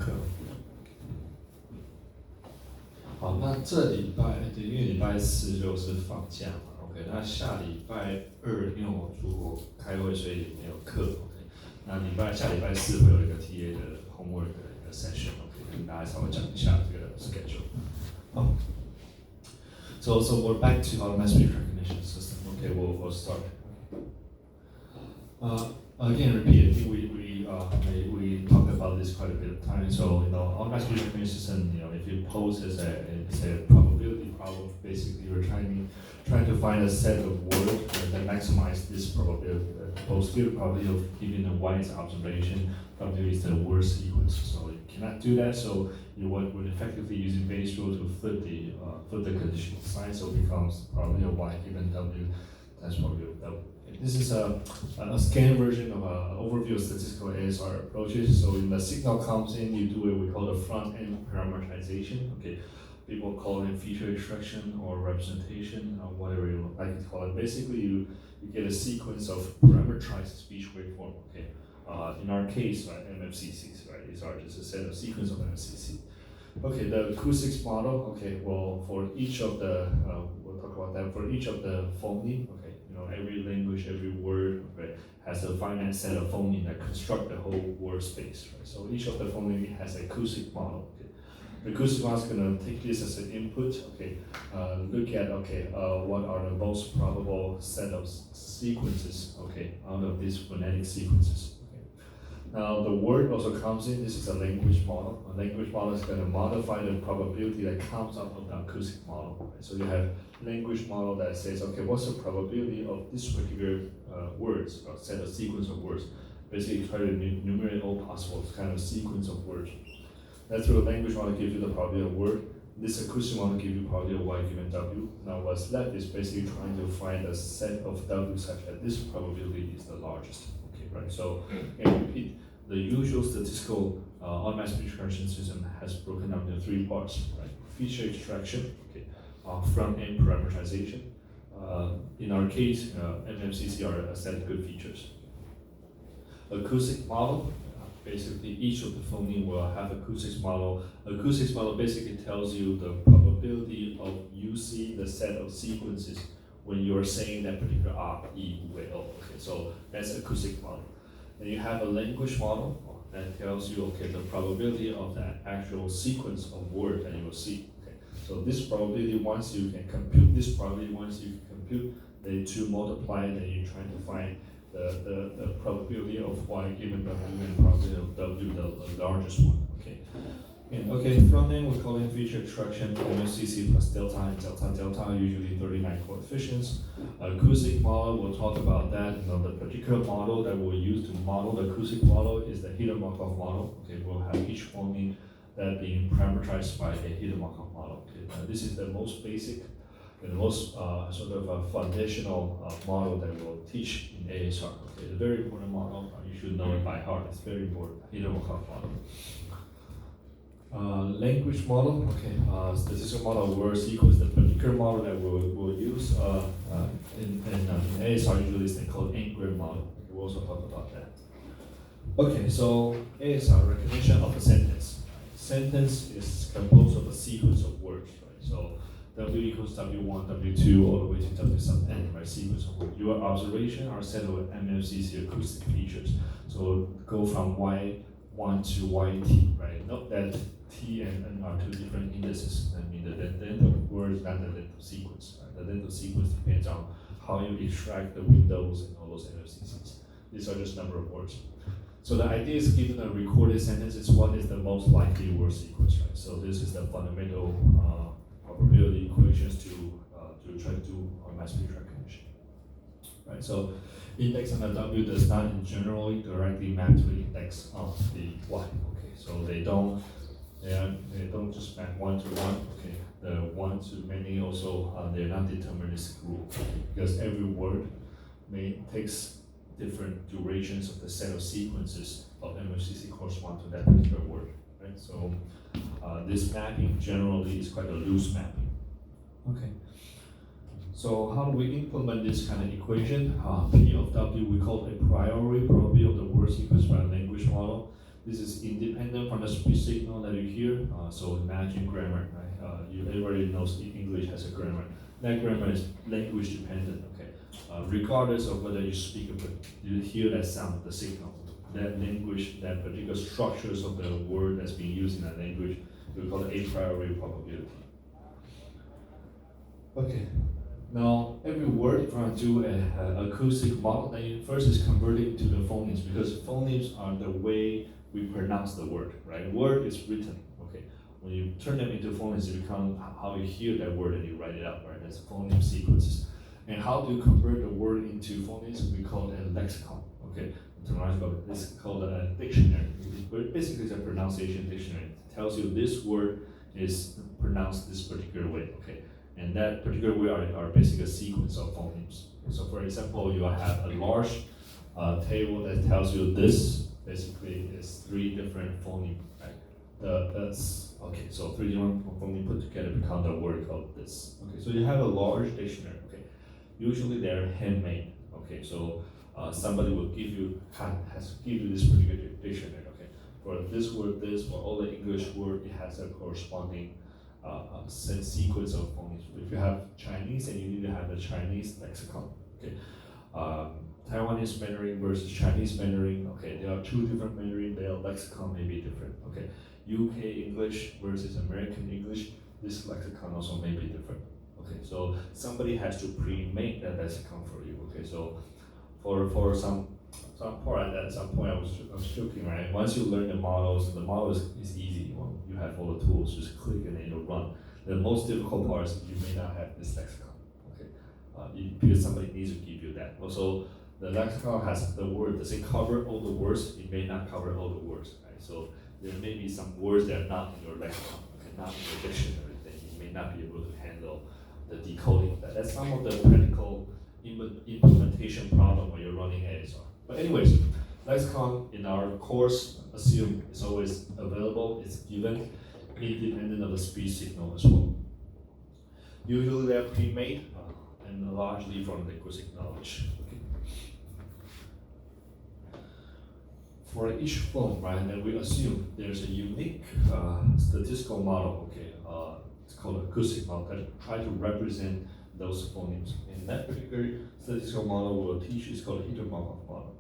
课。好，那这礼拜因为礼拜四就是放假嘛 ，OK，那下礼拜二因为我出国开会，所以没有课 ，OK，那下礼拜四会有一个 TA 的 homework 的一个 session，OK，跟大家稍微讲一下这个 schedule。好，so we're back to our mass speech recognition system. Okay, we'll start. Again, repeat. I think we talked about this quite a bit of time. So our mass speech recognition system, if it poses a probability problem, basically we're trying to find a set of words that maximize this probability. The positive probability of giving a wise observation probably is the word sequence. So you cannot do that. So would effectively using Bayes' rule to flip the conditional sign, so it becomes probably a y given w. That's probably a w. This is a scanned version of an overview of statistical ASR approaches. So when the signal comes in, you do what we call the front-end parameterization. Okay, people call it feature extraction or representation, or whatever you like to call it. Basically, you get a sequence of parameterized speech waveform. Okay, in our case, right, MFCCs, right, these are just a set of sequence of MFCC. Okay, the acoustics model. Okay, well, for each of the we'll talk about that. For each of the phoneme. Okay. Every language, every word, right, has a finite set of phoneme that construct the whole word space. Right? So each of the phoneme has an acoustic model. Okay? The acoustic model is going to take this as an input. Okay, look at what are the most probable set of sequences. Okay, out of these phonetic sequences. Now the word also comes in. This is a language model. A language model is going to modify the probability that comes out of the acoustic model. Right? So you have language model that says, okay, what's the probability of this particular words, or set of sequence of words? Basically, try to enumerate all possible kind of sequence of words. That's where the language model gives you the probability of word. This acoustic model gives you probability of y given w. Now what's left is basically trying to find a set of w such that this probability is the largest. Right, so and repeat, the usual statistical automatic speech recognition system has broken up into three parts, right? Feature extraction, okay, front-end parameterization. In our case, MMCC are a set of good features. Acoustic model, basically each of the phoneme will have acoustics model. Acoustics model basically tells you the probability of you seeing the set of sequences when you're saying that particular R, E, U, A, O. Okay, so that's acoustic model. Then you have a language model that tells you, okay, the probability of that actual sequence of word that you will see. Okay, so this probability, once you can compute, the two multiply, then you're trying to find the probability of y given w and probability of w, the largest one. Okay. Okay, front end we're calling feature extraction, MFCC plus delta and delta, usually 39 coefficients. Acoustic model, we'll talk about that. The particular model that we'll use to model the acoustic model is the Hiter-Markov model. Okay, we'll have each phoneme that being parameterized by a Hiter-Markov model. Okay, this is the most basic, the most sort of a foundational model that we'll teach in ASR. Okay, it's a very important model. You should know it by heart. It's very important. Hiter-Markov model. Language model, okay, statistical model word sequence, the particular model that we'll use in ASR usually is called N-gram model. We'll also talk about that. Okay, so ASR, recognition of a sentence. Sentence is composed of a sequence of words, right? So W equals W1, W2, all the way to W sub n, right? Sequence of words. Your observation are set of MFCC acoustic features. So go from Y1 to YT, right? Note that T and N are two different indices. I mean, the length of words, not the length of sequence. Right? The length of sequence depends on how you extract the windows and all those MFCCs. These are just number of words. So the idea is, given a recorded sentence, is what is the most likely word sequence, right? So this is the fundamental probability equations to try to do mass speech recognition, right? So index on the W does not generally directly map to the index of the Y. Okay, so they don't just map one to one. Okay, the one to many also they're not deterministic rule, because every word takes different durations of the set of sequences of MFCC correspond to that particular word. Right, so this mapping generally is quite a loose mapping. Okay. So how do we implement this kind of equation? P of W we call a priori probability of the word sequence by a language model. This is independent from the speech signal that you hear. So imagine grammar, right? Everybody knows English has a grammar. That grammar is language dependent, okay? Regardless of whether you speak it, you hear that sound, the signal. That language, that particular structures of the word that's being used in that language, we call it a priori probability. Okay. Now, every word, if you want to do an acoustic model, then first is converting to the phonemes, because phonemes are the way we pronounce the word, right? Word is written, okay? When you turn them into phonemes, it becomes how you hear that word and you write it out, right? That's phoneme sequences. And how do you convert the word into phonemes? We call it a lexicon, okay? It's called a dictionary. Basically, it's a pronunciation dictionary. It tells you this word is pronounced this particular way, okay? And that particular way are basically a sequence of phonemes. So for example, you have a large table that tells you this basically is 3 different phonemes, right? Okay, so 3 different phonemes put together become the word called this. Okay, so you have a large dictionary, okay? Usually they're handmade, okay? So somebody will has to give you this particular dictionary, okay? For this word, for all the English word, it has a corresponding sequence of phonemes. If you have Chinese, then you need to have the Chinese lexicon. Okay, Taiwanese Mandarin versus Chinese Mandarin. Okay, there are 2 different Mandarin. Their lexicon may be different. Okay, UK English versus American English. This lexicon also may be different. Okay, so somebody has to pre-make that lexicon for you. Okay, so for some point at some point I was joking, right? Once you learn the models is easy. Well, you have all the tools, just click and it'll run. The most difficult part is you may not have this lexicon, okay? Because somebody needs to give you that. Also, the lexicon has the word, does it cover all the words? It may not cover all the words, right? So there may be some words that are not in your lexicon, okay, not in your dictionary, that you may not be able to handle the decoding of that. That's some of the practical implementation problem when you're running ASR. But anyways, lexicon in our course, assume it's always available, it's given, independent of the speech signal as well. Usually they're pre-made and largely from linguistic knowledge. Okay. For each phone, right, then we assume there's a unique statistical model, okay, it's called acoustic model, that try to represent those phonemes. In that particular statistical model we'll teach is called Hitler-Markov model.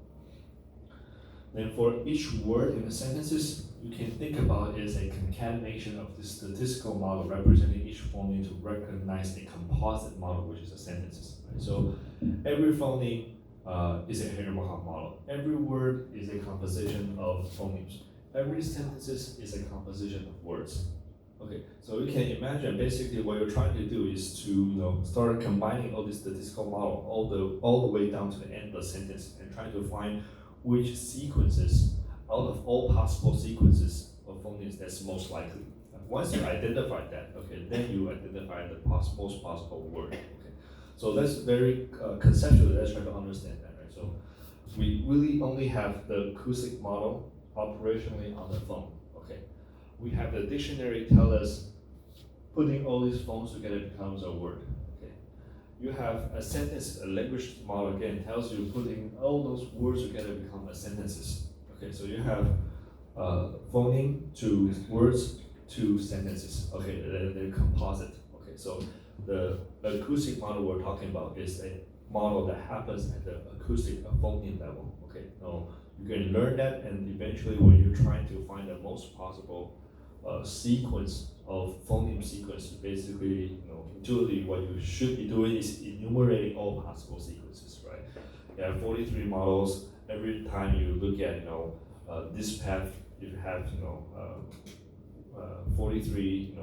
Then for each word in the sentences, you can think about it as a concatenation of this statistical model representing each phoneme to recognize a composite model, which is the sentences. Right? So every phoneme is a Hitler-Markov model. Every word is a composition of phonemes. Every sentence is a composition of words. Okay, so you can imagine basically what you're trying to do is to start combining all this statistical model all the way down to the end of the sentence and trying to find which sequences out of all possible sequences of phonemes that's most likely. Once you identify that, okay, then you identify the most possible word. Okay, so that's very conceptual. Let's try to understand that. Right, so we really only have the acoustic model operationally on the phone. Okay, we have the dictionary tell us putting all these phones together becomes a word. You have a sentence, a language model again tells you putting all those words together become a sentences. Okay, so you have phoneme to words to sentences. Okay, they're composite. Okay, so the acoustic model we're talking about is a model that happens at the acoustic phoneme level. Okay, now you can learn that, and eventually when you're trying to find the most possible sequence of phoneme sequence, basically, intuitively what you should be doing is enumerating all possible sequences, right? You have 43 models. Every time you look at, this path, you have, 43,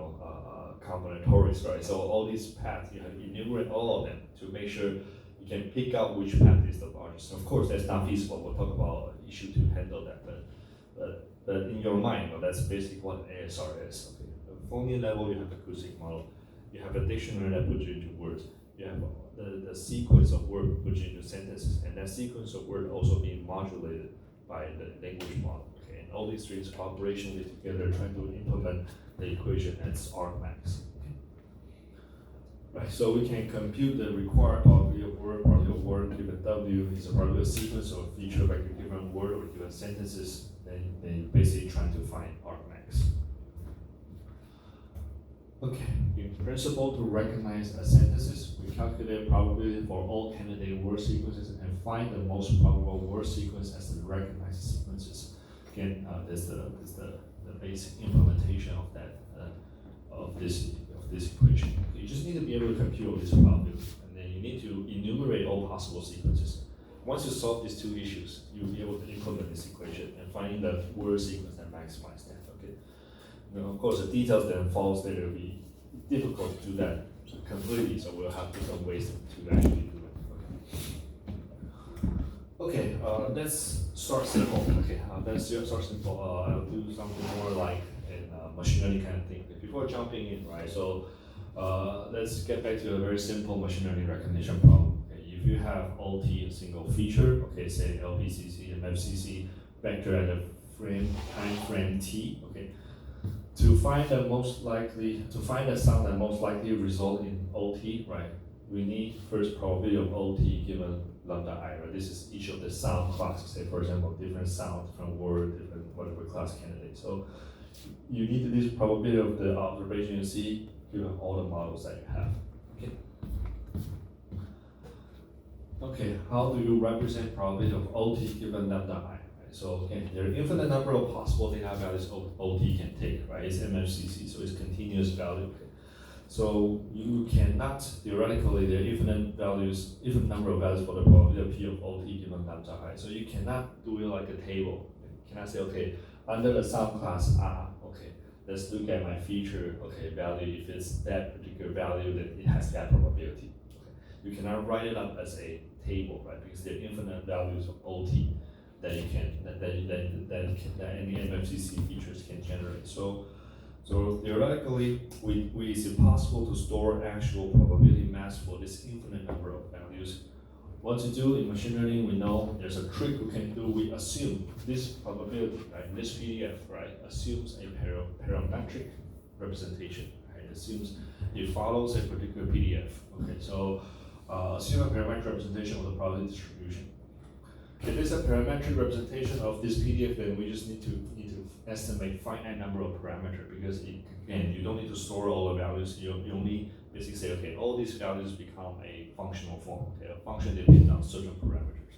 combinatorics, right? So all these paths, you have to enumerate all of them to make sure you can pick out which path is the largest. Of course, that's not feasible. We'll talk about an issue to handle that, but in your mind, that's basically what ASR is. Okay, the phoneme level, you have the acoustic model. You have a dictionary that puts you into words. You have the sequence of word put you into sentences, and that sequence of word also being modulated by the language model. Okay, and all these things operationally together trying to implement the equation as argmax. Right, so we can compute the required probability of word given W is a probability sequence or feature like a given word or given sentences. Then then basically trying to find argmax. Okay, in principle, to recognize a synthesis, we calculate probability for all candidate word sequences and find the most probable word sequence as the recognized sequences. Again, this is the basic implementation of that of this equation. You just need to be able to compute all these probabilities, and then you need to enumerate all possible sequences. Once you solve these two issues, you'll be able to implement this equation and find the word sequence and maximize that. Okay. Now, of course, the details that follows there will be difficult to do that completely, so we'll have different ways to actually do it. Okay, let's start simple. Okay, let's start simple. I'll do something more like in machine learning kind of thing. Before jumping in, right? So let's get back to a very simple machine learning recognition problem. Okay, if you have OT, a single feature, okay, say LPCC and MFCC vector at a time frame t, okay. To find the sound that most likely result in OT, right? We need first probability of OT given lambda I, right? This is each of the sound classes, say for example, different sound, different word, different whatever class candidate. So you need this probability of the observation you see given all the models that you have. Okay. Okay, how do you represent probability of OT given lambda I? So again, there are infinite number of possible data values OT can take, right? It's MFCC, so it's continuous value. Okay. So you cannot, theoretically, there are infinite number of values for the probability of P of OT given lambda I. So you cannot do it like a table. You cannot say, okay, under the sound class R, okay, let's look at my feature, okay, value. If it's that particular value, then it has that probability. Okay. You cannot write it up as a table, right? Because there are infinite values of OT that you can that any MFCC features can generate. So theoretically, is it possible to store actual probability mass for this infinite number of values? What to do in machine learning, we know there's a trick we can do. We assume this probability, right? This PDF, right, assumes a parametric representation. Right? It assumes it follows a particular PDF. Okay, so assume a parametric representation of the probability distribution. If it's a parametric representation of this PDF, then we just need to estimate finite number of parameters, because again, you don't need to store all the values. You only basically say, okay, all these values become a functional form. Okay, a function depends on certain parameters.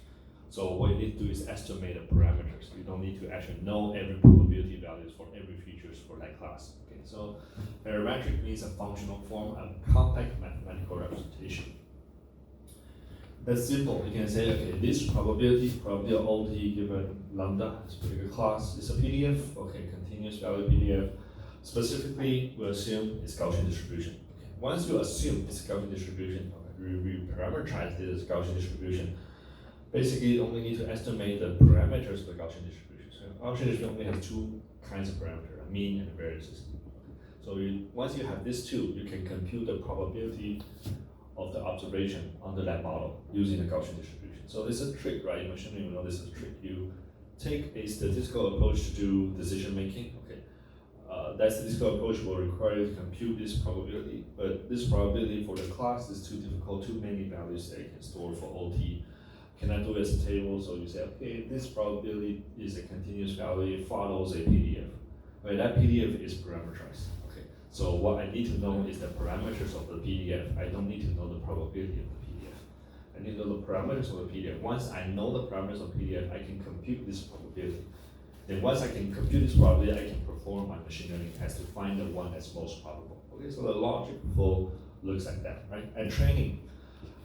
So what you need to do is estimate the parameters. You don't need to actually know every probability values for every features for that class. Okay, so parametric means a functional form, a compact mathematical representation. That's simple. You can say, okay, this probability of OT given lambda, this particular class, is a PDF, okay, continuous value PDF. Specifically, we assume it's Gaussian distribution. Okay. Once you assume it's Gaussian distribution, okay, we parameterize this Gaussian distribution. Basically, you only need to estimate the parameters of the Gaussian distribution. So Gaussian distribution only has two kinds of parameters, a mean and a variances. So once you have these two, you can compute the probability of the observation under that model using the Gaussian distribution. So it's a trick, right? In machine learning, we know this is a trick. You take a statistical approach to do decision making. Okay, that statistical approach will require you to compute this probability, but this probability for the class is too difficult, too many values that you can store for OT. Cannot do it as a table, so you say, okay, this probability is a continuous value, it follows a PDF. Okay, that PDF is parameterized. So what I need to know is the parameters of the PDF. I don't need to know the probability of the PDF. I need to know the parameters of the PDF. Once I know the parameters of the PDF, I can compute this probability. Then once I can compute this probability, I can perform my machine learning test to find the one that's most probable. Okay, so the logic flow looks like that, right? And training,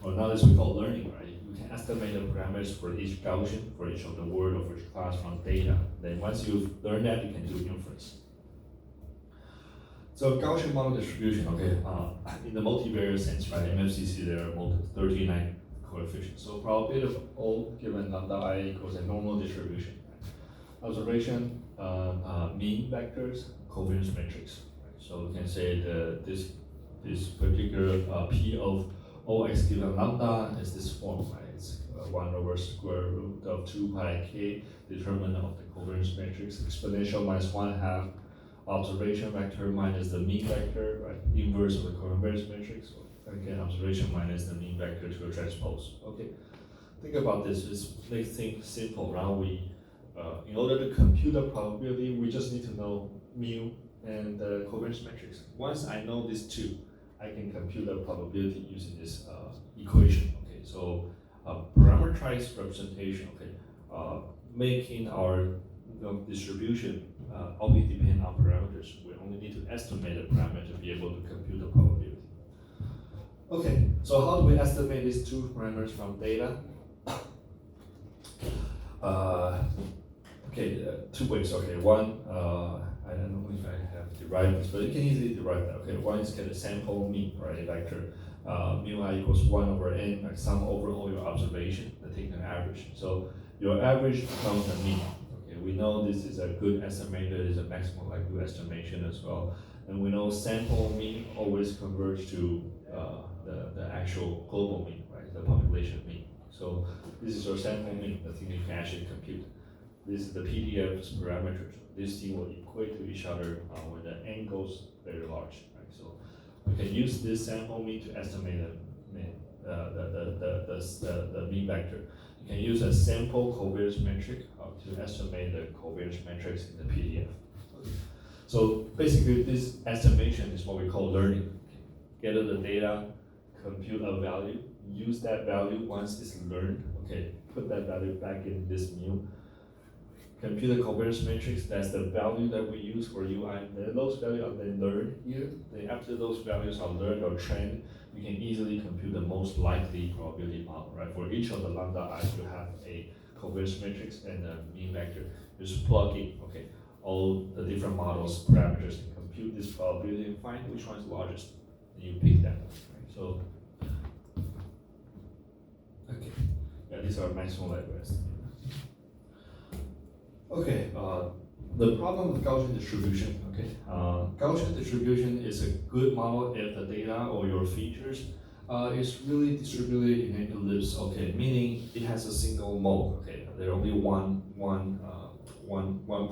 or now this we call learning, right? You can estimate the parameters for each Gaussian, for each of the word or for each class from data. Then once you've learned that, you can do inference. So Gaussian model distribution, okay, in the multivariate sense, right, MFCC, there are 39 coefficients. So probability of O given lambda I equals a normal distribution. Right? Observation, mean vectors, covariance matrix. Right? So we can say this particular P of OX given lambda is this form, right? It's 1 over square root of 2 pi k, determinant of the covariance matrix, exponential minus 1/2 observation vector minus the mean vector, right? Inverse of the covariance matrix. So again, observation minus the mean vector to a transpose. Okay. Think about this. Let's make things simple. Now we in order to compute the probability, we just need to know mu and the covariance matrix. Once I know these two, I can compute the probability using this equation. Okay, so parameterized representation. Okay, making our distribution only depend on parameters. We only need to estimate the parameter to be able to compute the probability. Okay, so how do we estimate these two parameters from data? Two ways. Okay, one, I don't know if I have derived this, but you can easily derive that. Okay, one is get a sample mean, right? A vector mu I equals 1 over n, like sum over all your observation, and take an average. So your average becomes a mean. Okay, we know this is a good estimator, it is a maximum likelihood estimation as well. And we know sample mean always converge to the actual global mean, right? The population mean. So this is your sample mean, the thing you can actually compute. This is the PDF's parameters. These two will equate to each other when the n goes very large, right? So we can use this sample mean to estimate the mean vector. You can use a sample covariance metric to estimate the covariance metrics in the PDF. So basically, this estimation is what we call learning. Gather the data, compute a value, use that value once it's learned. Okay, put that value back in this mu. Compute the covariance matrix. That's the value that we use for UI. Then those values are then learned here. Then after those values are learned or trained, you can easily compute the most likely probability model. Right? For each of the lambda I, you have a covariance matrix and a mean vector. Just plug in. Okay, all the different models, parameters, and compute this probability and find which one is largest. And you pick that one. Right? So, okay, yeah, these are maximum likelihood estimates. Okay, the problem with Gaussian distribution. Okay, Gaussian distribution is a good model if the data or your features is really distributed in an ellipse. Okay, meaning it has a single mode. Okay, there only one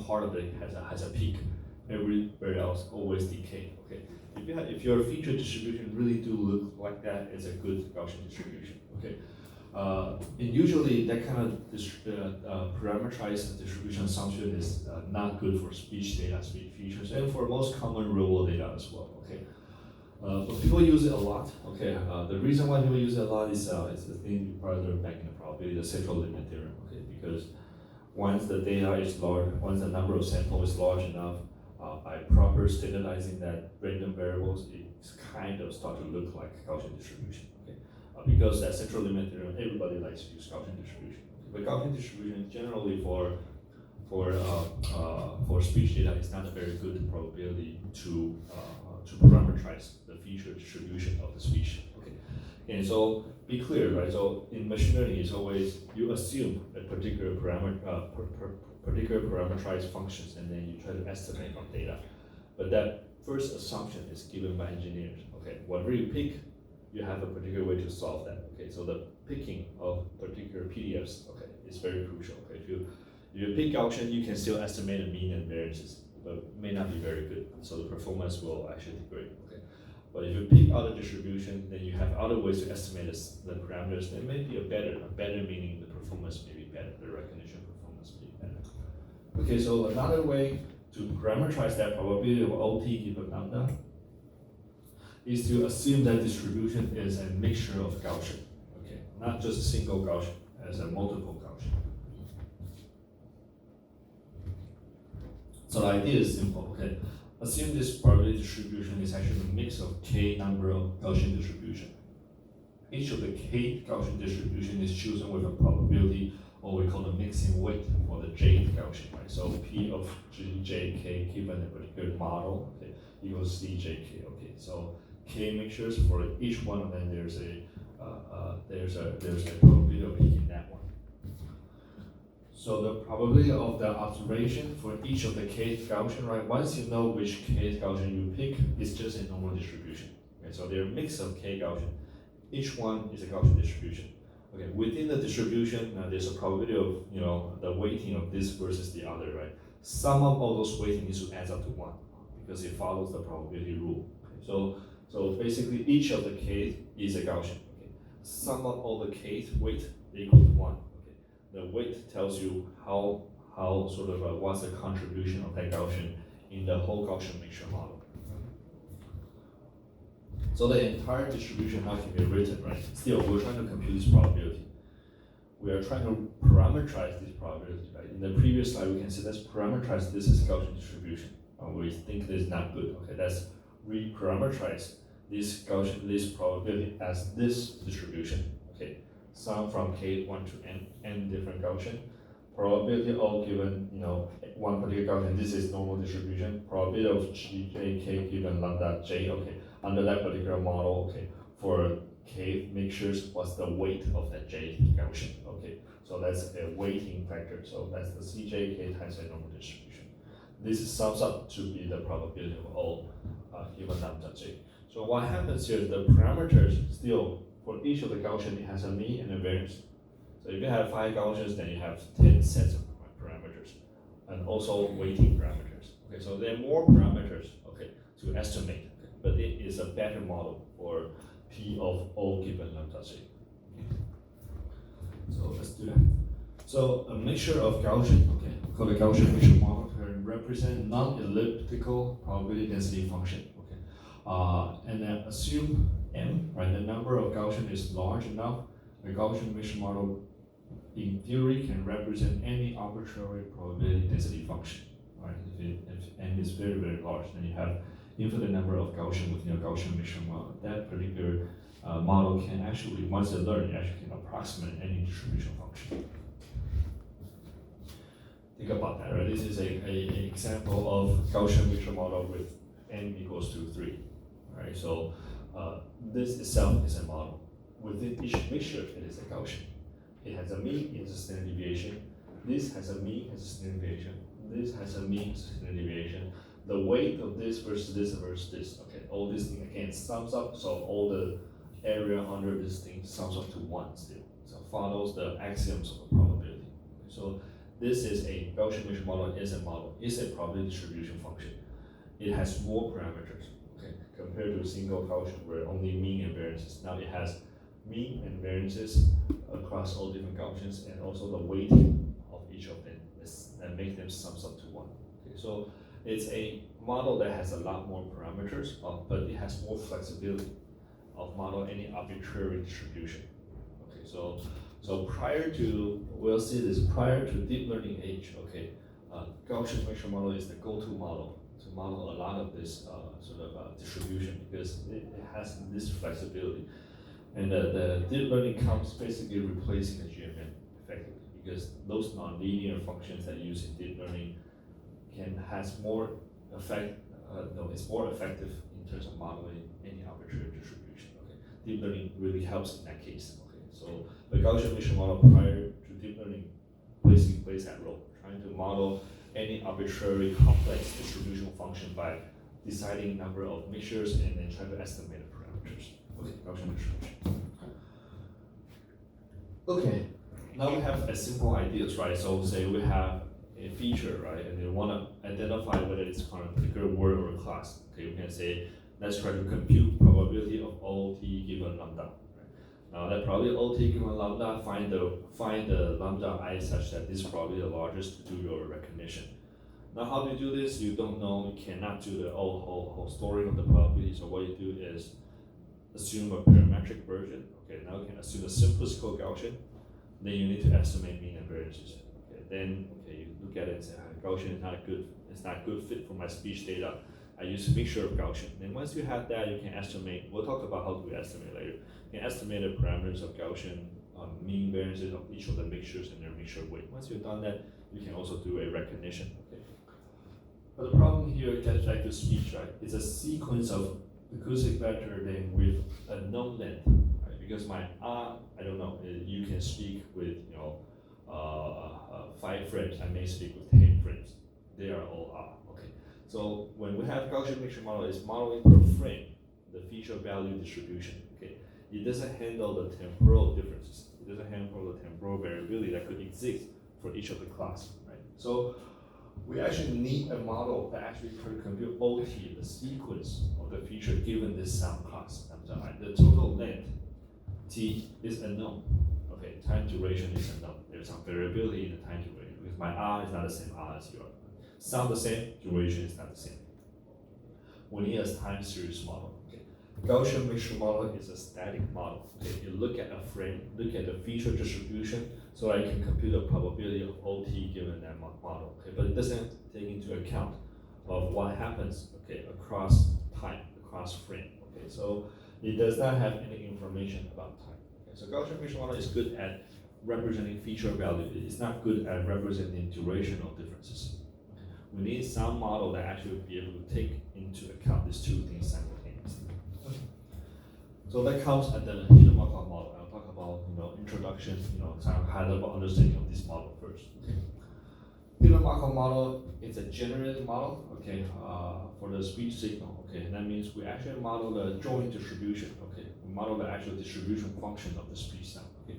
part of it has a peak. Everywhere else always decay. Okay, if your feature distribution really do look like that, it's a good Gaussian distribution. Okay. And usually that kind of parameterized distribution assumption is not good for speech data, speech features, and for most common real-world data as well. Okay, but people use it a lot. Okay, the reason why people use it a lot is the thing you probably learned back in the probability, the central limit theorem. Okay, because once the data is large, once the number of samples is large enough, by proper standardizing that random variables, it's kind of start to look like Gaussian distribution. Okay. Because that central limit theorem, everybody likes to use Gaussian distribution. But Gaussian distribution generally for speech data is not a very good probability to parameterize the feature distribution of the speech. Okay, and so be clear, right? So in machine learning, it's always you assume a particular particular parameterized functions, and then you try to estimate from data. But that first assumption is given by engineers. Okay, whatever you pick, you have a particular way to solve that. Okay, so the picking of particular PDFs, okay, is very crucial. Okay, if you pick Gaussian, you can still estimate the mean and variances, but may not be very good. So the performance will actually degrade. Okay, but if you pick other distribution, then you have other ways to estimate the parameters. Then may be a better meaning the performance may be better, the recognition performance may be better. Okay, so another way to parameterize that probability of OT given lambda is to assume that distribution is a mixture of Gaussian, okay, not just a single Gaussian, as a multiple Gaussian. So the idea is simple, okay. Assume this probability distribution is actually a mix of k number of Gaussian distribution. Each of the k Gaussian distribution is chosen with a probability, or we call the mixing weight for the jth Gaussian, right? So P of GJK given a particular model, okay, equals CJK, okay. So k mixtures for each one of them. There's a probability of picking that one. So the probability of the observation for each of the kth Gaussian, right? Once you know which kth Gaussian you pick, it's just a normal distribution. Okay, so they're a mix of k Gaussian. Each one is a Gaussian distribution. Okay, within the distribution, there's a probability of the weighting of this versus the other, right? Sum of all those weighting needs to add up to 1 because it follows the probability rule. Okay, so basically, each of the kth is a Gaussian. Okay, sum of all the kth weight equals 1. Okay, the weight tells you how how sort of what's the contribution of that Gaussian in the whole Gaussian mixture model. So the entire distribution now can be written, right? Still, we're trying to compute this probability. We are trying to parameterize this probability, right? In the previous slide, we can see let's parameterize this as Gaussian distribution. We think this is not good. Okay, let's re-parameterize this Gaussian, this probability as this distribution. Okay, sum from k1 to n different Gaussian. Probability all given, one particular Gaussian. This is normal distribution. Probability of gj given lambda j. Okay, under that particular model. Okay, for k mixtures, what's the weight of that j Gaussian? Okay, so that's a weighting factor. So that's the Cjk times the normal distribution. This sums up to be the probability of all given lambda j. So what happens here is the parameters still for each of the Gaussian it has a mean and a variance. So if you have 5 Gaussians, then you have 10 sets of parameters, and also weighting parameters. Okay, so there are more parameters. Okay, to estimate, okay, but it is a better model for P of O given lambda j. So let's do that. So a mixture of Gaussian, okay, we call the Gaussian mixture model can represent non-elliptical probability density function. Okay, and then assume M, right? The number of Gaussian is large enough. The Gaussian mixture model, in theory, can represent any arbitrary probability density function. Right? If n is very, very large, then you have infinite number of Gaussian within a Gaussian mixture model. That particular model can actually, once you learn, it actually can approximate any distribution function. Think about that, right? This is an example of Gaussian mixture model with n equals to 3. Right? So this itself is a model. Within each mixture, it is a Gaussian. It has a mean, it has a standard deviation. This has a mean, has a standard deviation. This has a mean, standard deviation. The weight of this versus this versus this. Okay, all this thing again sums up. So all the area under this thing sums up to 1 still. So follows the axioms of the probability. So this is a Gaussian mixture model. Is a model. Is a probability distribution function. It has more parameters. Okay, compared to a single Gaussian where only mean and variances. Now it has mean and variances across all different Gaussians, and also the weighting of each of them and make them sums up to 1. Okay, so it's a model that has a lot more parameters, but it has more flexibility of model any arbitrary distribution. Okay, so prior to, we'll see this prior to deep learning age. Okay, Gaussian mixture model is the go-to model to model a lot of this distribution because it has this flexibility. And the deep learning comes basically replacing the GMM effectively because those nonlinear functions that use in deep learning has more effect. It's more effective in terms of modeling any arbitrary distribution. Okay, deep learning really helps in that case. Okay, so the Gaussian mixture model prior to deep learning basically plays that role, trying to model any arbitrary complex distributional function by deciding number of mixtures and then try to estimate the parameters. Okay, Gaussian distribution. Okay, now we have a simple ideas, right? So say we have a feature, right, and we want to identify whether it's from a particular word or a class. Okay, we can say let's try to compute probability of OT given lambda. Right? Now that probability of OT given lambda, find the lambda I such that this is probably the largest to do your recognition. Now how do you do this? You don't know, you cannot do the whole story of the probability. So what you do is assume a parametric version. Okay, now you can assume the simplest co-Gaussian. Then you need to estimate mean and variances. Okay, then you look at it and say, Gaussian is not a good, it's not a good fit for my speech data. I use a mixture of Gaussian. Then once you have that, you can estimate. We'll talk about how to estimate later. You can estimate the parameters of Gaussian, mean variances of each of the mixtures and their mixture weight. Once you've done that, you can also do a recognition. Okay. But the problem here gets back to speech, right? It's a sequence of acoustic vector then with a known length, right? Because my I don't know, you can speak with 5 frames, I may speak with 10 frames. They are all R. Okay. So when we have Gaussian mixture model, it's modeling per frame the feature value distribution. Okay. It doesn't handle the temporal differences. It doesn't handle the temporal variability that could exist for each of the class, right? So we actually need a model that actually can compute OT, the sequence of the feature given this sound class. The total length T is unknown. Okay, time duration is unknown. There's some variability in the time duration. Because my R is not the same R as yours. Sound the same, duration is not the same. We need a time series model. Okay. Gaussian mixture model is a static model. Okay. You look at a frame, look at the feature distribution, so I can compute the probability of OT given that model. Okay. But it doesn't take into account of what happens, okay, across time, across frame. Okay. So it does not have any information about time. Okay. So Gaussian mixture model is good at representing feature value. It's not good at representing durational differences. We need some model that actually will be able to take into account these two things simultaneously. So that comes at the Hidden-Markov model. I'll talk about introduction, kind of high level understanding of this model first. Okay. Hidden-Markov model is a generated model, okay, for the speech signal. Okay, that means we actually model the joint distribution. Okay, we model the actual distribution function of the speech sound. Okay.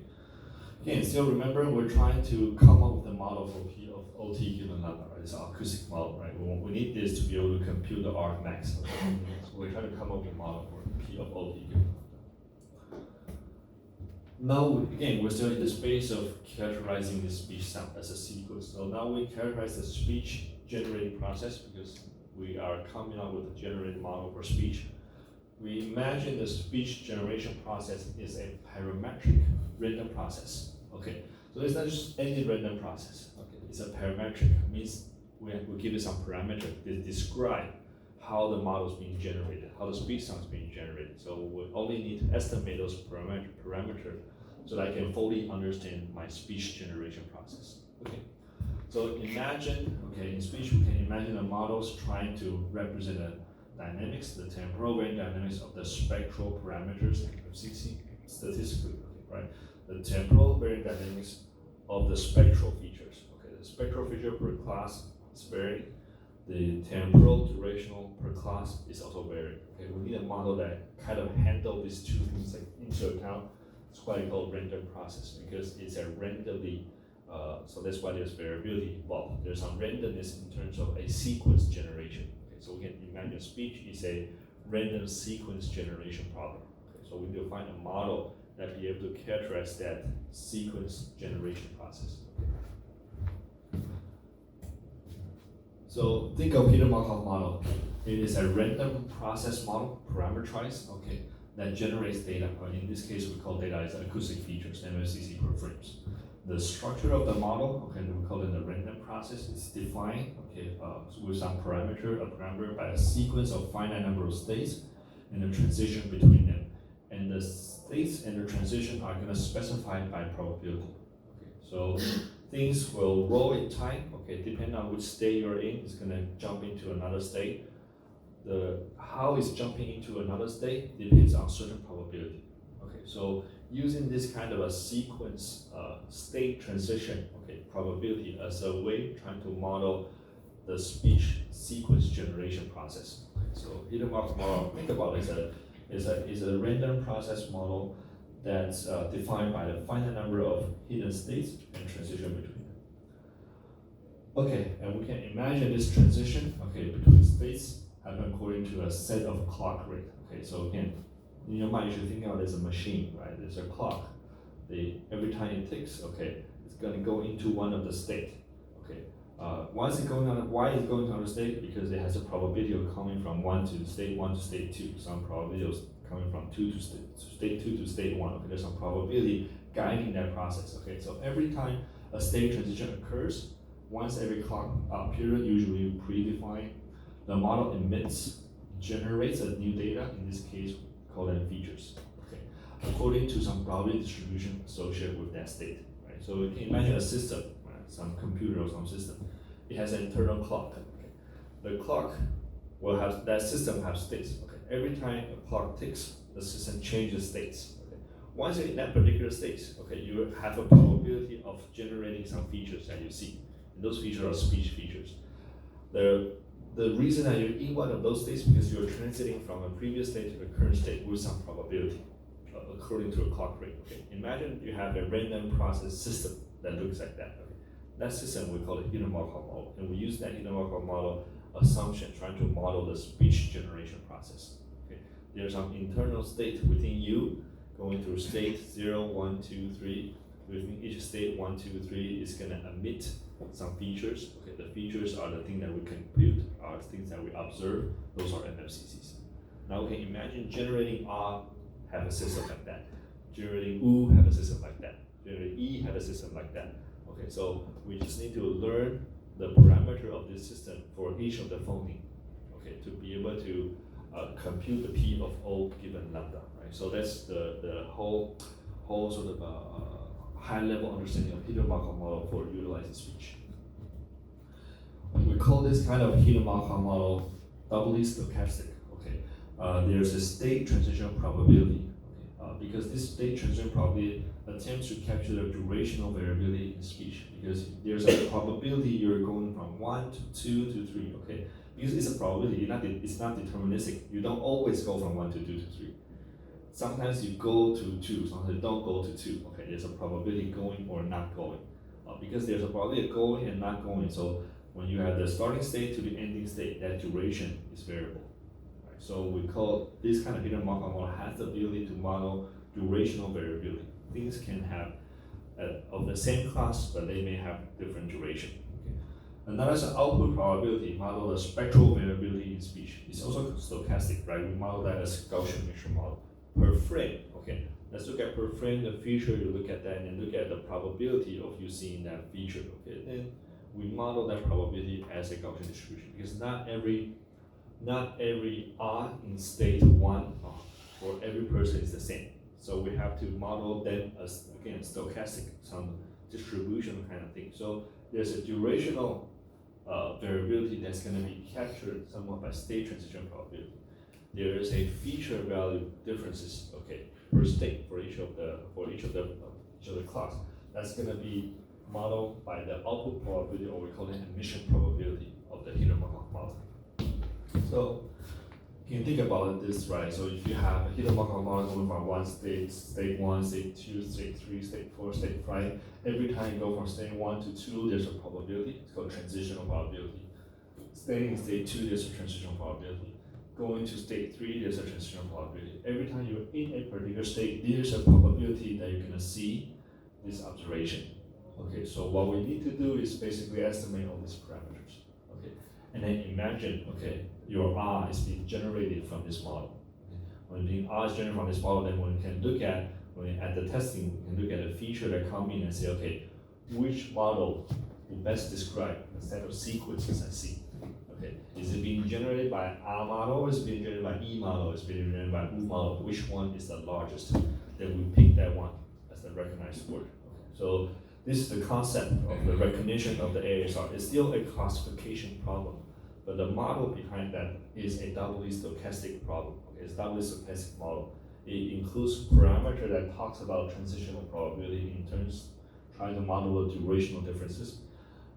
Again, still remember we're trying to come up with a model for P of OT given lambda, right? It's an acoustic model, right? We need this to be able to compute the argmax. Okay? So we're trying to come up with a model for P of OT given lambda. Now, again, we're still in the space of characterizing the speech sound as a sequence. So now we characterize the speech generating process because we are coming up with a generated model for speech. We imagine the speech generation process is a parametric random process. Okay, so it's not just any random process. Okay, it's a parametric. It means we give it some parameter that describe how the model is being generated, how the speech sound is being generated. So we only need to estimate those parameters so that I can fully understand my speech generation process. Okay, so imagine, okay, in speech we can imagine a model trying to represent the dynamics, the temporal variant dynamics of the spectral parameters FCC statistically, right? The temporal variant dynamics of the spectral features. Okay, the spectral feature per class is varied. The temporal durational per class is also varied. Okay, we need a model that kind of handle these two things into account. It's why we call random process because it's a randomly. So that's why there's variability involved. There's some randomness in terms of a sequence generation. Okay, so we can imagine speech is a random sequence generation problem. Okay, so we need to find a model that be able to characterize that sequence generation process. So think of Hidden-Markov model. It is a random process model, parameterized, okay, that generates data. In this case, we call data as acoustic features, MFCC per frames. The structure of the model, okay, we call it the random process. It's defined, okay, with some parameter by a sequence of finite number of states and the transition between them. And the states and the transition are going to specify by probability. Okay, so things will roll in time. Okay, depending on which state you're in, it's going to jump into another state. How it's jumping into another state depends on certain probability. Okay, so using this kind of a sequence state transition, okay, probability as a way trying to model the speech sequence generation process. Okay, so Hidden-Markov model, think about it is a random process model that's defined by the finite number of hidden states and transition between them. Okay, and we can imagine this transition, okay, between states happen according to a set of clock rate. Okay, so again, in your mind you should think of it as a machine, right? There's a clock. Every time it ticks, okay, it's going to go into one of the state. Okay, why is it going on the state? Because it has a probability of coming from state 1 to state 2. Some probability of coming from state 2 to state 1. Okay, there's some probability guiding that process. Okay, so every time a state transition occurs, once every clock period, usually predefined, the model generates a new data. In this case, we call them features. Okay, according to some probability distribution associated with that state. Right, so you can imagine a system, right? Some computer or some system. It has an internal clock. Okay, the clock will have that system have states. Okay, every time a clock ticks, the system changes states. Okay, once you're in that particular state, okay, you have a probability of generating some features that you see. And those features are speech features. The reason that you're in one of those states is because you're transiting from a previous state to the current state with some probability according to a clock rate. Okay, imagine you have a random process system that looks like that. Okay, that system we call it Hidden-Markov model, and we use that Hidden-Markov model assumption trying to model the speech generation process. Okay, there's some internal state within you going through state 0, 1, 2, 3. Within each state 1, 2, 3 is going to emit some features. Okay, the features are the things that we compute, are things that we observe. Those are MFCCs. Now we can imagine generating R have a system like that. Generating U have a system like that. Generating E have a system like that. Okay, so we just need to learn the parameter of this system for each of the phoneme. Okay, to be able to compute the P of O given lambda. Right. So that's the whole sort of high-level understanding of Hidden-Markov model for utilizing speech. We call this kind of Hidden-Markov model doubly stochastic. Okay, there's a state transition probability. Okay? Because this state transition probability attempts to capture the durational variability in speech. Because there's a probability you're going from 1 to 2 to 3. Okay, because it's a probability. It's not deterministic. You don't always go from 1 to 2 to 3. Sometimes you go to 2, sometimes you don't go to 2. Okay, there's a probability going or not going. Because there's a probability of going and not going, so when you have the starting state to the ending state, that duration is variable. Right? So we call this kind of Hidden-Markov model has the ability to model durational variability. Things can have of the same class, but they may have different duration. Okay? Another is output probability, model the spectral variability in speech. It's also stochastic, right? We model that as Gaussian mixture model. Per frame, okay. Let's look at per frame, the feature, you look at that and look at the probability of you seeing that feature, okay. Then we model that probability as a Gaussian distribution because not every R in state 1 for every person is the same. So we have to model them as, again, stochastic, some distribution kind of thing. So there's a durational variability that's going to be captured somewhat by state transition probability. There is a feature value differences, okay, per state for each of the class. That's going to be modeled by the output probability, or we call it emission probability of the Hidden-Markov model. So you can think about this, right? So if you have a Hidden-Markov model going from one state 1, state 2, state 3, state 4, state 5, every time you go from state 1 to 2, there's a probability. It's called transitional probability. Staying in state 2, there's a transitional probability. Going to state 3, there's a transitional probability. Every time you're in a particular state, there's a probability that you're gonna see this observation. Okay, so what we need to do is basically estimate all these parameters. Okay, and then imagine, okay, your R is being generated from this model. Okay? When R is generated from this model, then we can look at, at the testing, we can look at a feature that come in and say, okay, which model will best describe the set of sequences I see? Okay, is it being generated by R model, or is it being generated by E model, or is it being generated by U model? Which one is the largest? Then we pick that one as the recognized word. Okay. So this is the concept of the recognition of the ASR. It's still a classification problem, but the model behind that is a doubly stochastic problem. Okay, it's a doubly stochastic model. It includes parameter that talks about transitional probability in terms trying to model the durational differences.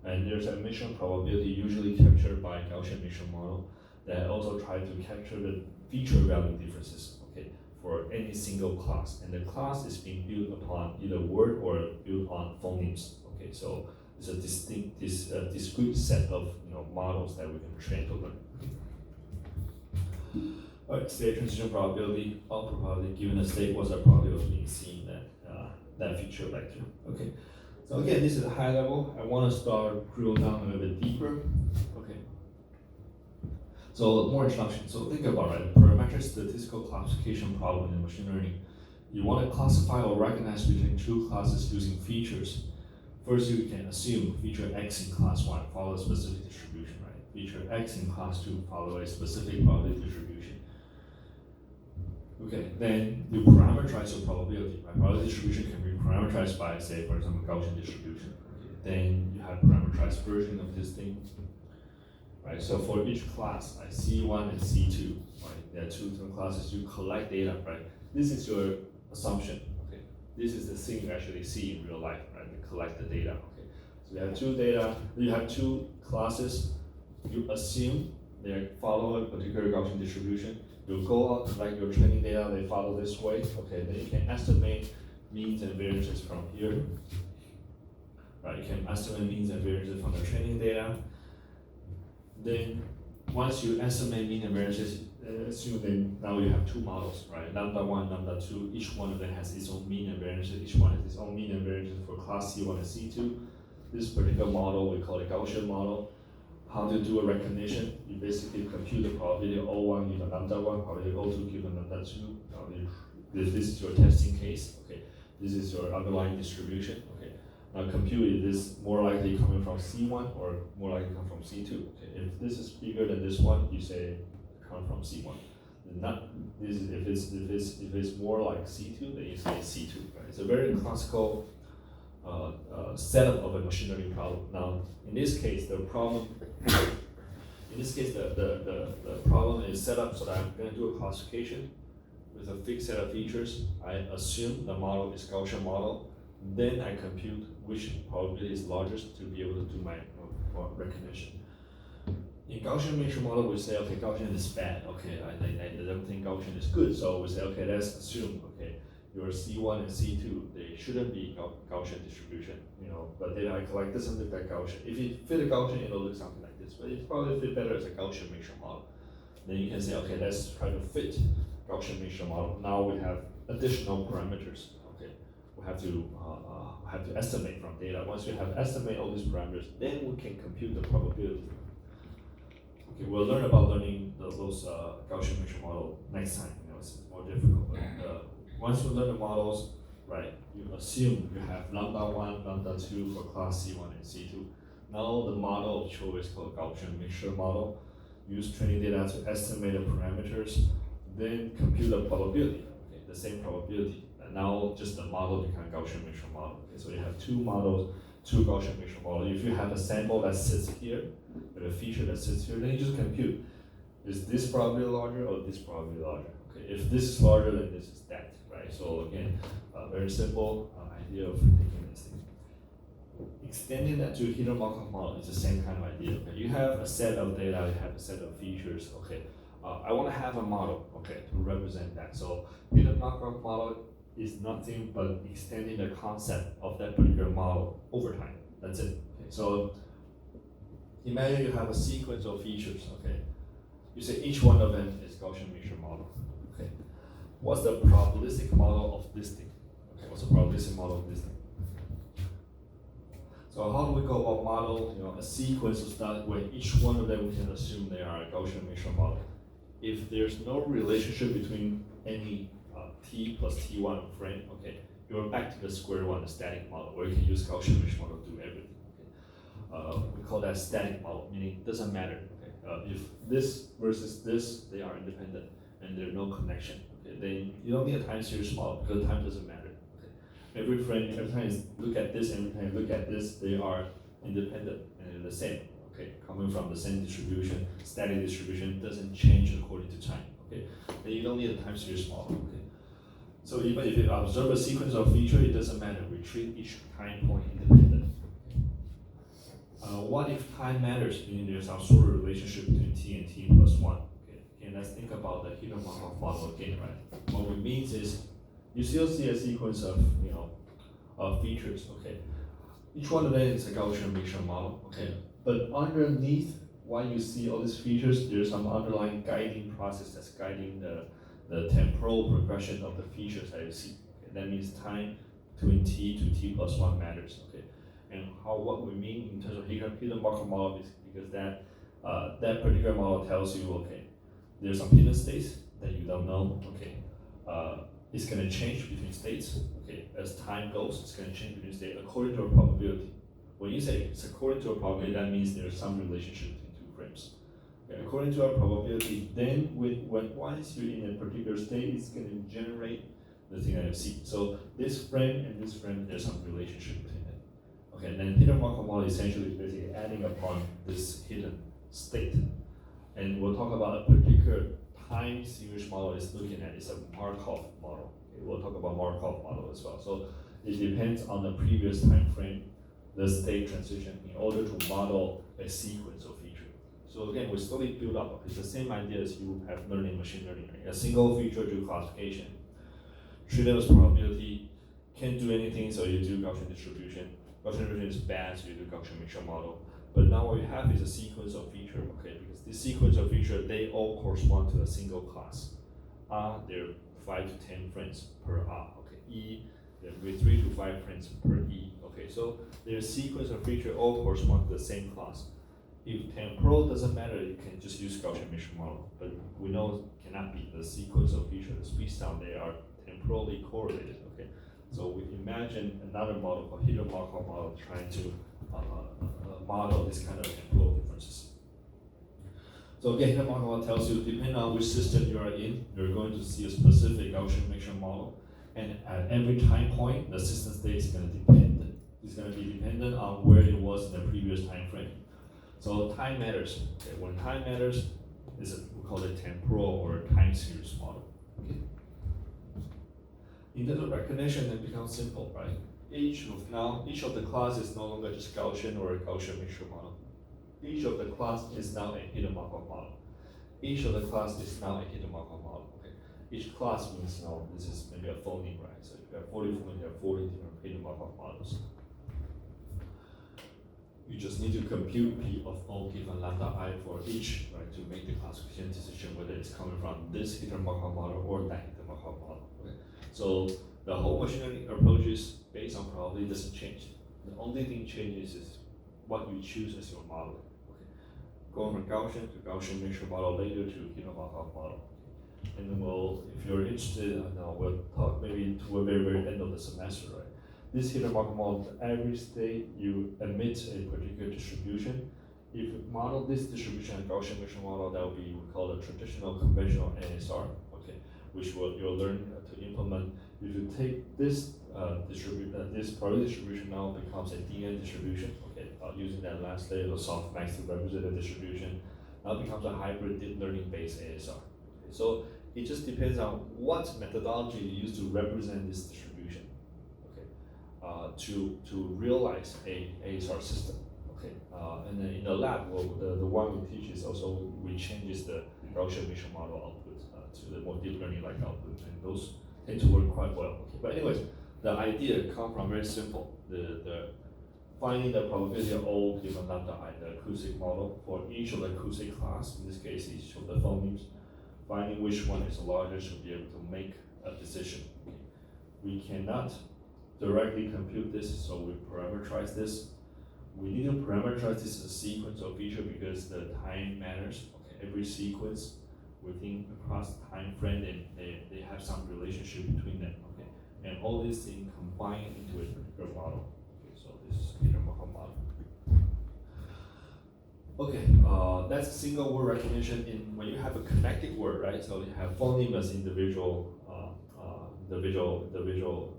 And there's an emission probability usually captured by Gaussian mixture model that also try to capture the feature value differences, okay, for any single class. And the class is being built upon either word or built on phonemes. Okay, so it's a discrete set of models that we can train to learn. All right, state transition probability, output probability given a state, what's the probability of being seen that feature vector. Okay. So again, this is a high level. I want to start drill down a little bit deeper. Okay. So more introduction. So think about it. Parametric statistical classification problem in machine learning. You want to classify or recognize between two classes using features. First, you can assume feature X in class 1 follow a specific distribution, right? Feature X in class 2 follow a specific probability distribution. Okay, then you parameterize your probability. Right? Probability distribution can be parameterized by, say, for example, Gaussian distribution. Okay. Then you have parameterized version of this thing. Right? So for each class, like C1 and C2, right? There are two different classes. You collect data, right? This is your assumption. Okay. This is the thing you actually see in real life, right? You collect the data. Okay. So you have you have two classes. You assume they follow a particular Gaussian distribution. You go out, collect your training data, they follow this way. Okay, then you can estimate means and variances from here. Right, you can estimate means and variances from the training data. Then once you estimate mean and variances, assume that now you have two models, right? Lambda 1, lambda 2, each one of them has its own mean and variances. Each one has its own mean and variances for class C1 and C2. this particular model, we call it Gaussian model. How to do a recognition? You basically compute the probability of O1 given lambda 1, probability of O2 given lambda 2. This is your testing case. Okay, this is your underlying distribution. Okay, now compute is this more likely coming from C1 or more likely come from C2. Okay, if this is bigger than this one, you say come from C1. Not this is if it's more like C2, then you say C2. Right? It's a very classical setup of a machine learning problem. Now, in this case, the problem is set up so that I'm going to do a classification with a fixed set of features. I assume the model is Gaussian model. Then I compute which probability is largest to be able to do my recognition. In Gaussian mixture model, we say, okay, Gaussian is bad. Okay, I don't think Gaussian is good. So we say, okay, let's assume, okay, your C1 and C2, they shouldn't be Gaussian distribution, but data I collect doesn't look like Gaussian. If you fit a Gaussian, it'll look something like this, but it probably fit better as a Gaussian mixture model. Then you can say, okay, let's try to fit Gaussian mixture model. Now we have additional parameters. Okay, we have to estimate from data. Once we have estimate all these parameters, then we can compute the probability. Okay, we'll learn about learning those Gaussian mixture model next time. It's more difficult. But, once you learn the models, right, you assume you have lambda 1, lambda 2 for class C1 and C2. Now the model of choice called Gaussian mixture model. Use training data to estimate the parameters, then compute the probability. Okay, the same probability. And now just the model becomes Gaussian mixture model. Okay, so you have two models, two Gaussian mixture models. If you have a sample that sits here, with a feature that sits here, then you just compute. Is this probability larger or this probability larger? Okay, if this is larger, then this is that. Right? So again, very simple idea of predicting this thing. Extending that to a hidden Markov model is the same kind of idea. Okay? You have a set of data, you have a set of features. Okay, I want to have a model. Okay, to represent that. So hidden Markov model is nothing but extending the concept of that particular model over time. That's it. Okay? So imagine you have a sequence of features. Okay, you say each one of them is Gaussian mixture model. Okay. What's the probabilistic model of this thing? Okay, what's the probabilistic model of this thing? So how do we go about model, a sequence of stuff where each one of them we can assume they are a Gaussian mixture model? If there's no relationship between any t plus t1 frame, okay, you're back to the square one, the static model, where you can use Gaussian mixture model to do everything. Okay? We call that static model, meaning it doesn't matter. Okay? If this versus this, they are independent and there's no connection. Then you don't need a time series model because time doesn't matter. Okay? Every time you look at this, every time you look at this, they are independent and they're the same. Okay, coming from the same distribution, static distribution doesn't change according to time. Okay, then you don't need a time series model. Okay, so even if you observe a sequence of feature, it doesn't matter. We treat each time point independent. What if time matters? Meaning there's some sort of relationship between t and t plus 1. And let's think about the hidden Markov model again, right? What it means is you still see a sequence of features, okay? Each one of them is a Gaussian mixture model, okay? But underneath why you see all these features, there's some underlying guiding process that's guiding the temporal progression of the features that you see. Okay? That means time between t to t plus 1 matters, okay? And what we mean in terms of hidden Markov model is because that particular model tells you, okay, there's some hidden states that you don't know. Okay, it's going to change between states. Okay, as time goes, it's going to change between states according to a probability. When you say it's according to a probability, that means there's some relationship between two frames. Okay, according to a probability, then once you're in a particular state, it's going to generate the thing that you see. So this frame and this frame, there's some relationship between them. Okay, and then hidden Markov model essentially is basically adding upon this hidden state. And we'll talk about a particular time series model is looking at. It's a Markov model. Okay, we'll talk about Markov model as well. So it depends on the previous time frame, the state transition, in order to model a sequence of features. So again, we slowly build up. It's the same idea as you have learning machine learning. Right? A single feature do classification, treat them as probability, can't do anything, so you do Gaussian distribution. Gaussian distribution is bad, so you do Gaussian mixture model. But now what you have is a sequence of feature, okay? Because this sequence of feature, they all correspond to a single class. There are 5 to 10 frames per R. Okay, E, there will be 3 to 5 friends per E. Okay, so their sequence of feature all correspond to the same class. If temporal doesn't matter, you can just use Gaussian mixture model. But we know it cannot be the sequence of feature, the speech sound, they are temporally correlated. Okay, so we imagine another model called Hitler-Markov model trying to model this kind of temporal differences. So again, Hitler-Markov model tells you, depending on which system you are in, you're going to see a specific Gaussian mixture model. And at every time point, the system state is going to depend. It's going to be dependent on where it was in the previous time frame. So time matters. Okay, when time matters, we call it temporal or time series model. Okay. In terms of recognition, it becomes simple, right? Each of the class is no longer just Gaussian or a Gaussian mixture model. Each of the class is now a Hitler-Markov model. Each of the class is now a Hitler-Markov model. Okay. Each class means now this is maybe a phoneme, right? So you have 40 phonemes, you have 40 different Hitler-Markov models. You just need to compute P of O given lambda I for each, right, to make the classification decision whether it's coming from this Hitler-Markov model or that Hitler-Markov model. Okay? So the whole machine learning approaches based on probability doesn't change. The only thing changes is what you choose as your model. Okay? Going from Gaussian to Gaussian mixture model later to Hitler-Markov model. And then if you're interested, we'll talk maybe to a very, very end of the semester, right? This Hitler-Markov model, every state you emit a particular distribution. If you model this distribution in Gaussian mixture model, that will be we call a traditional conventional ASR, okay, which you'll learn to implement. If you take this this probability distribution now becomes a DN distribution, okay, using that last layer of softmax to represent the distribution, now becomes a hybrid deep learning based ASR. Okay, so it just depends on what methodology you use to represent this distribution. To realize a ASR system, okay, and then in the lab, the one we teach is also we changes the Gaussian mixture model output to the more deep learning like output, and those tend to work quite well. Okay, but anyways, the idea comes from very simple: the finding the probability of O given lambda I, the acoustic model for each of the acoustic class. In this case, each of the phonemes, finding which one is larger to be able to make a decision. Okay. We cannot directly compute this, so we parameterize this. We need to parameterize this as a sequence of feature because the time matters. Okay, every sequence within across time frame, they have some relationship between them. Okay, and all these things combine into a particular model. Okay, so this is Hitler-Markov model. Okay, that's single word recognition in when you have a connected word, right? So you have phoneme as individual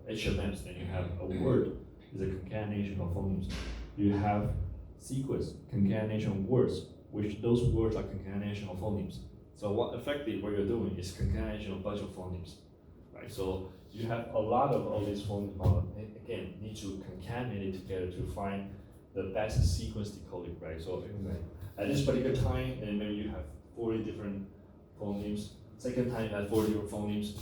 HMMs, then you have a word is a concatenation of phonemes. You have sequence, concatenation of words, which those words are concatenation of phonemes. So what you're doing is concatenation of a bunch of phonemes, right? So you have a lot of all these phonemes, again, need to concatenate it together to find the best sequence decoding, right? So anyway, at this particular time, and maybe you have 40 different phonemes. Second time you have 40 different phonemes.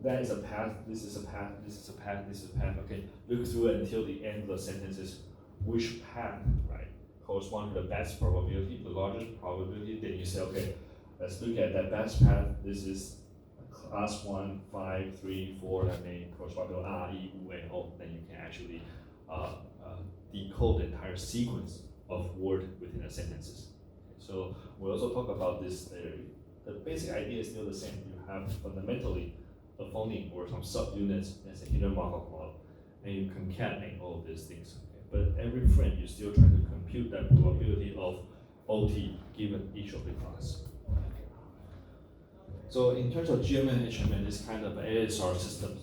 That is a path, this is a path, this is a path, this is a path. Okay, look through it until the end of the sentences. Which path, right, corresponds to the best probability, the largest probability. Then you say, okay, let's look at that best path. This is class 1, 5, 3, 4, that may correspond to A, E, U, and O. Then you can actually decode the entire sequence of word within the sentences. Okay, so we'll also talk about this later. The basic idea is still the same. You have fundamentally a phoneme or some subunits as a Hitler-Markov model, and you concatenate all of these things. Okay? But every frame, you still try to compute that probability of OT given each of the class. So in terms of GMN and HMN, this kind of ASR systems,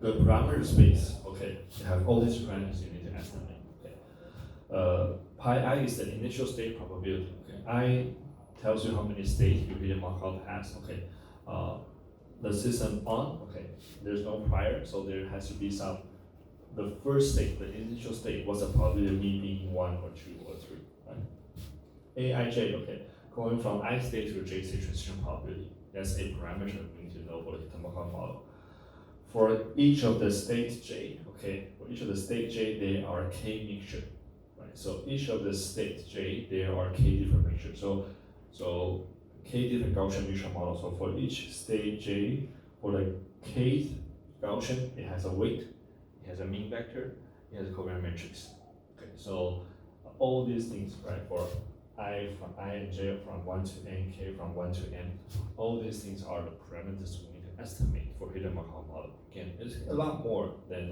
the parameter space, okay, you have all these parameters you need to estimate. Okay. Pi I is the initial state probability. Okay. I tells you how many states your Hitler-Markov has. Okay. The system on, okay, there's no prior, so there has to be some, the first state, the initial state, what's the probability of me being 1 or 2 or 3, right? Aij, okay, going from I state to J state transition probability, that's a parameter we need to know for the Hitler-Markov model. For each of the states J, okay, for each of the state J, they are K mixture, right? So each of the states J, there are K different mixtures. So K different Gaussian mixture model. So for each state J, for the Kth Gaussian, it has a weight, it has a mean vector, it has a covariant matrix. Okay, so all these things, right, for I from I and j from 1 to n, k from 1 to n, all these things are the parameters we need to estimate for hidden Markov model. Again, it's a lot more than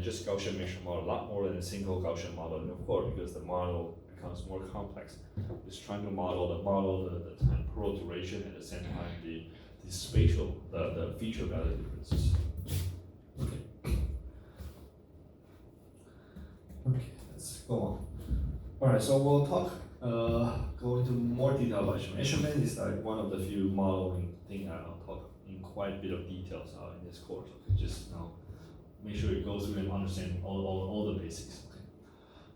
just Gaussian mixture model, a lot more than a single Gaussian model, and of course, because the model becomes more complex. It's trying to model the temporal duration at the same time the spatial, the feature value differences. Okay. Okay, let's go on. Alright, so we'll go into more detail about HMM. HMM is like one of the few modeling thing I'll talk in quite a bit of details in this course. Okay, just now make sure you go through and understand all the basics. Okay.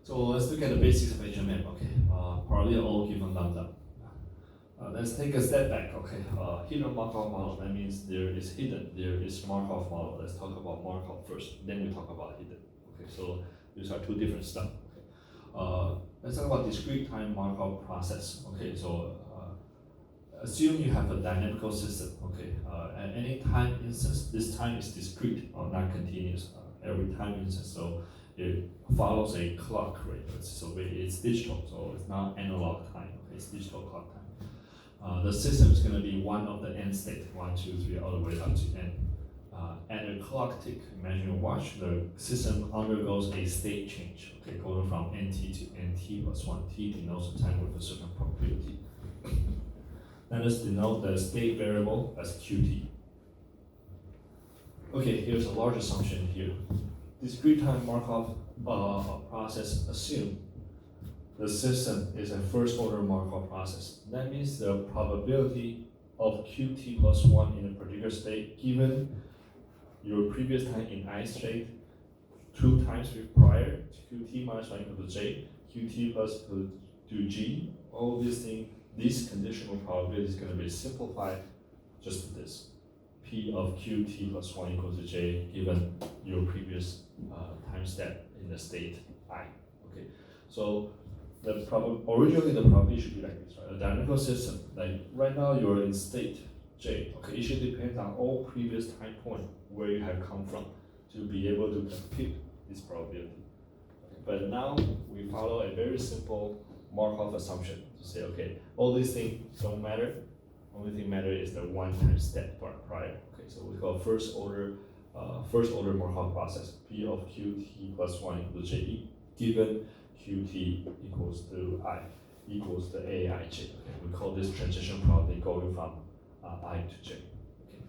So let's look at the basics of HMM. Okay, probably all given lambda. Let's take a step back. Okay, hidden Markov model. That means there is hidden, there is Markov model. Let's talk about Markov first, then we talk about hidden. Okay, so these are two different stuff. Okay. Let's talk about discrete time Markov process. Okay, so assume you have a dynamical system. Okay, at any time instance, this time is discrete or not continuous. Every time instance, so it follows a clock rate. So it's digital, so it's not analog time. Okay, it's digital clock time. The system is going to be one of the n state, 1, 2, 3, all the way up to n. At a clock tick, imagine you watch, the system undergoes a state change, okay, going from nt to nt plus 1. T denotes the time with a certain probability. Then let's denote the state variable as qt. Okay, here's a large assumption here. Discrete time Markov process assume the system is a first order Markov process. That means the probability of qt plus 1 in a particular state given your previous time in I state 2 times with prior qt minus 1 equal to j, qt plus to g, all these things, this conditional probability is going to be simplified just to this. P of qt plus 1 equals to j given your previous time step in the state I. Okay, so originally the probability should be like this, right? A dynamical system, like right now you're in state j. Okay, it should depend on all previous time point where you have come from to be able to compute this probability. Okay, but now we follow a very simple Markov assumption to say, okay, all these things don't matter. Only thing matter is the one time step prior. Okay, so we call first order Markov process. P of qt plus 1 equals j given qt equals to I equals to aij. Okay, we call this transition probability going from I to j. Okay.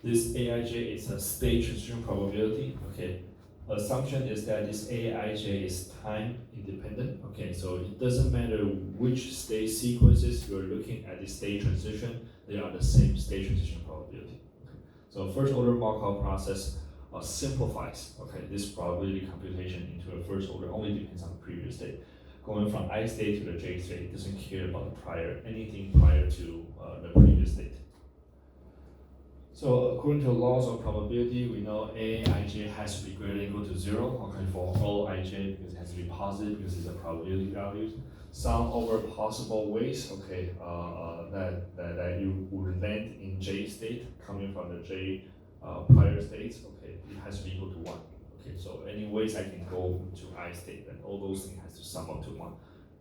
This aij is a state transition probability. Okay. Assumption is that this aij is time independent. Okay, so it doesn't matter which state sequences you're looking at the state transition, they are the same state transition probability. Okay. So first order Markov process simplifies this probability computation into a first order, only depends on the previous state. Going from I state to the j state, it doesn't care about anything prior to the previous state. So according to laws of probability, we know aij has to be greater than or equal to 0, okay, for all ij, because it has to be positive because it's a probability value. Sum over possible ways, okay, that you would land in j state coming from the j prior states, okay, it has to be equal to 1. Okay, so any ways I can go to I state, then all those things has to sum up to 1.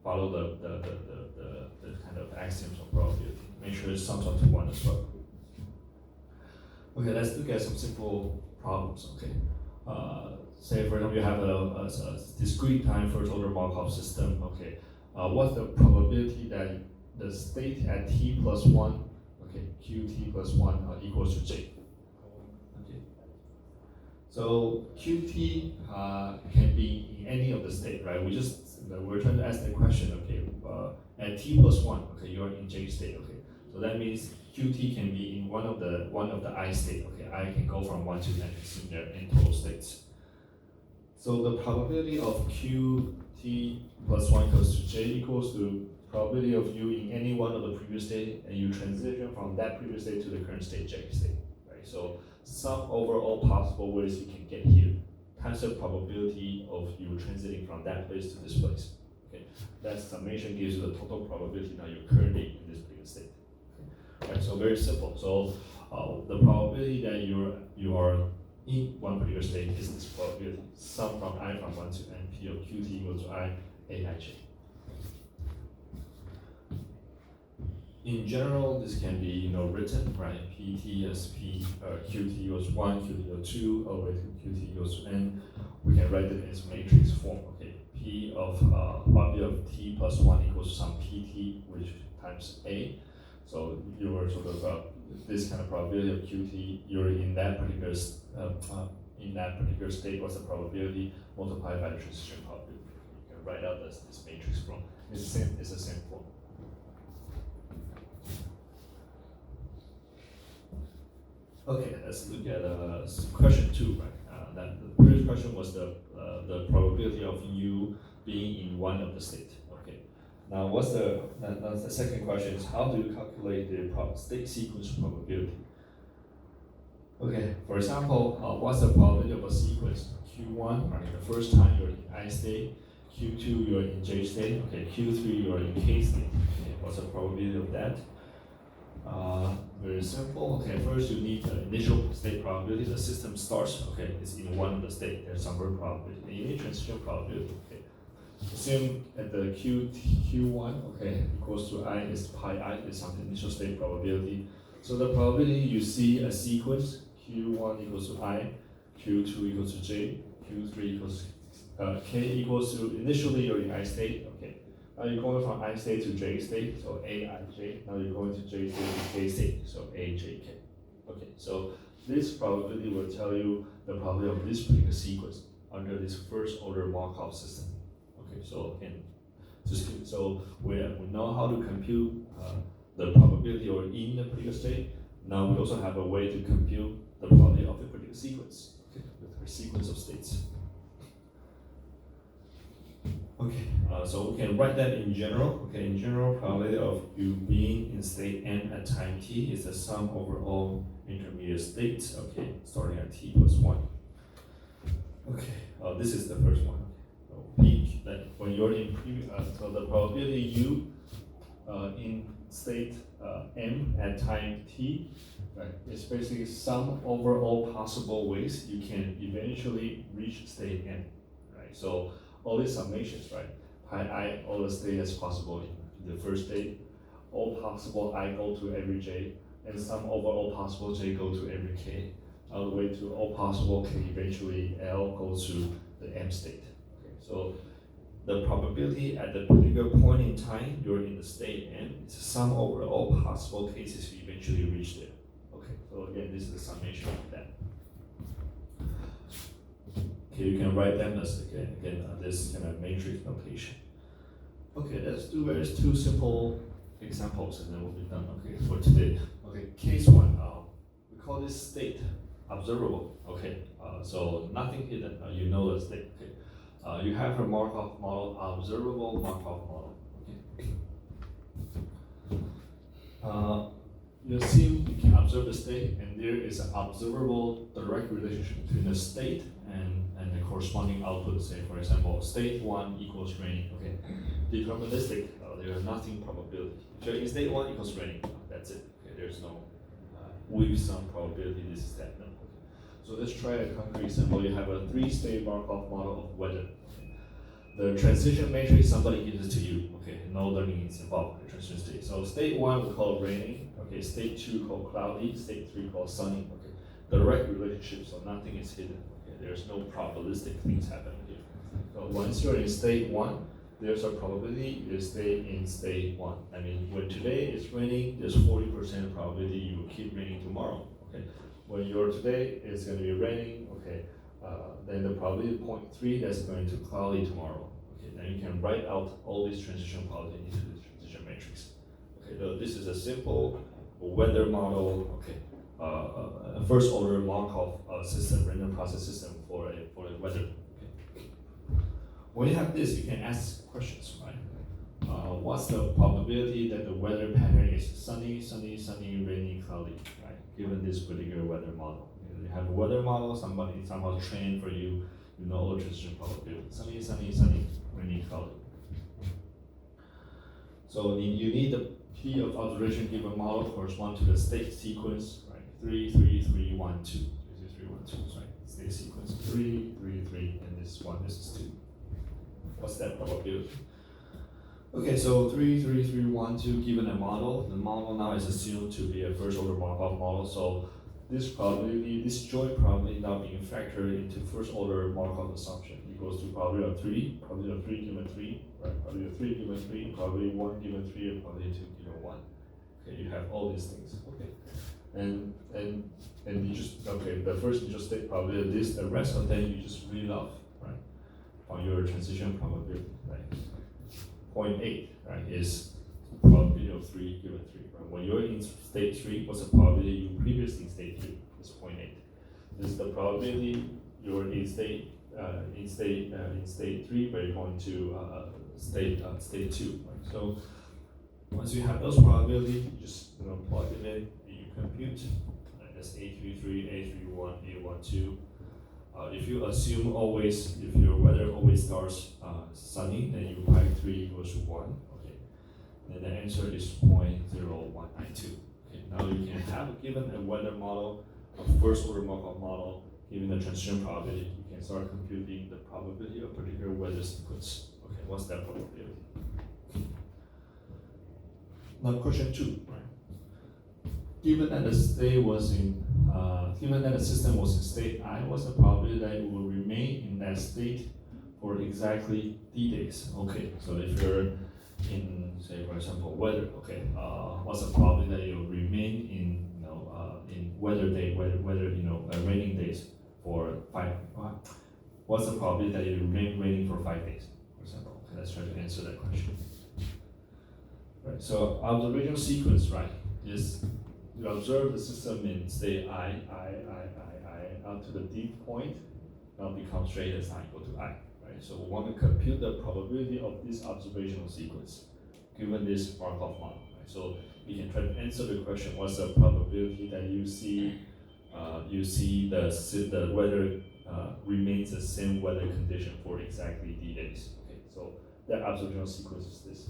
Follow the kind of axioms of probability. Make sure it sums up to 1 as well. Okay, let's look at some simple problems. Okay, say for example you have a discrete time first order Markov system. Okay, what's the probability that the state at t plus 1, okay, qt plus 1 equals to j? Okay, so qt can be in any of the state, right? We're trying to ask the question. Okay, at t plus 1, okay, you're in j state. Okay, so that means qt can be in one of the I state. Okay, I can go from 1 to n, assume there are n total states. So the probability of qt plus 1 equals to j equals to probability of you in any one of the previous state, and you transition from that previous state to the current state, j state. Right. So sum over all possible ways you can get here times the probability of you transiting from that place to this place. Okay, that summation gives you the total probability now you're currently in this previous state. Right, so very simple. So the probability that you are in one particular state is this probability. Sum from I from 1 to n, P of qt equals to I, A, I, j. In general, this can be written, right? Pt as P, qt equals 1, qt equals 2, all the way to qt equals to n. We can write it as matrix form, okay? P of probability of t plus 1 equals some pt, which times a. So you are sort of this kind of probability of qt, you're in that particular state. What's the probability multiplied by the transition probability? You can write out this matrix form. It's the same form. Okay, let's look at question 2. Right, that the previous question was the probability of you being in one of the state. Okay, now what's the second question is how do you calculate the state sequence probability? Okay, for example, what's the probability of a sequence? Q1, right, the first time you're in I state. Q2, you're in J state. Okay, Q3, you're in K state. Okay, what's the probability of that? Very simple. Okay, first you need the initial state probability. The system starts, okay, it's in one of the state. There's some word probability. And you need transition probability. Okay, assume at the Q1, okay, equals to I is pi I is some initial state probability. So the probability you see a sequence Q1 equals to I, Q2 equals to J, Q3 equals K equals to initially you're in I state. Okay. Now you're going from I state to J state, so A, I, J. Now you're going to J state to K state, so A, J, K. Okay, so this probability will tell you the probability of this particular sequence under this first order Markov system. Okay, so again, so we know how to compute the probability or in a particular state. Now we also have a way to compute the probability of the particular sequence, okay, with a sequence of states. Okay, so we can write that in general. Okay, in general, probability of you being in state n at time t is the sum over all intermediate states. Okay, starting at t plus 1. Okay, this is the first one. So peak that when you're in so the probability u in state m at time t, right, is basically sum over all possible ways you can eventually reach state n. Right, so all these summations, right? Pi I, all the state as possible in the first state, all possible I go to every j, and sum over all possible j go to every k, all the way to all possible k, eventually L goes to the m state. Okay, so the probability at the particular point in time you're in the state n is sum over all possible cases you eventually reach there. Okay, so again, this is the summation of that. Okay, you can write them as again this kind of matrix notation. Okay, let's do two simple examples and then we'll be done. Okay, for today. Okay, case 1. We call this state observable. Okay, so nothing hidden. You know the state. Okay, you have a Markov model, observable Markov model. Okay. You assume you can observe the state, and there is an observable direct relationship between the state and the corresponding output. Say, for example, state 1 equals raining. Okay, deterministic. There is nothing probability. So in state 1 equals raining. That's it. Okay, there's no with some probability. This is that. No. Okay. So let's try a concrete example. You have a 3-state Markov model of weather. The transition matrix, somebody gives it to you. Okay, no learning is involved in the transition state. So state 1 we call raining. Okay, state 2 called cloudy. State 3 called sunny. Okay, direct relationship, so nothing is hidden. Okay, there's no probabilistic things happening here. So once you're in state 1, there's a probability you stay in state 1. I mean, when today is raining, there's 40% probability you will keep raining tomorrow. Okay, when you're today it's going to be raining. Okay. Then the probability 0.3 that's going to cloudy tomorrow. Okay, then you can write out all these transition probability into the transition matrix. Okay, so this is a simple weather model. Okay, a first order Markov system, random process system for the weather. Okay. When you have this, you can ask questions, right? What's the probability that the weather pattern is sunny, sunny, sunny, rainy, cloudy, right? Given this particular weather model. You have a weather model, somebody somehow trained for you, you know all the transition probability. Sunny, sunny, sunny, rainy, cloudy. So you need the P of observation given model correspond to the state sequence, right? 3, 3, 3, 1, 2. 3, 3, 1, 2, right? State sequence 3, 3, 3, and this one, this is 2. What's that probability? Okay, so 3, 3, 3, 1, 2, given a model. The model now is assumed to be a first order Markov model. So this probability, this joint probability now being factored into first order Markov assumption equals to probability of 3 given 3, right? Probability of 3 given 3, probability 1 given 3, and probability 2 given 1. Okay, you have all these things. Okay, and you just the first you just state probability of this, the rest of them you just read off, right? On your transition probability, right? 0.8, right, is probability of 3 given 3. Right? When you're in state 3, what's the probability you previously in state 3? It's 0.8. This is the probability you're in state 3, but you're going to state 2. Right? So once you have those probabilities, you just plug it in, and you compute. Right? That's A33, A31, A12. If you assume always, if your weather always starts sunny, then you pi 3 equals to 1. Okay, then the answer is 0.0192. Okay, now you can have given a weather model, a first order Markov model, given the transition probability, you can start computing the probability of particular weather sequence. Okay, what's that probability? Now question 2, right? Given that the state was in given that the system was in state I, what's the probability that it will remain in that state for exactly d days? Okay, so if you're in, say for example, weather, okay, what's the probability that it will remain in weather raining days for 5? What's the probability that it will remain raining for 5 days, for example? Okay, let's try to answer that question. Right, so observational sequence, right, is you observe the system in state I up to the deep point, now become straight as I equal to I, right? So we want to compute the probability of this observational sequence, given this Markov model, right? So we can try to answer the question, what's the probability that you see the weather remains the same weather condition for exactly d days? Okay, so that observational sequence is this.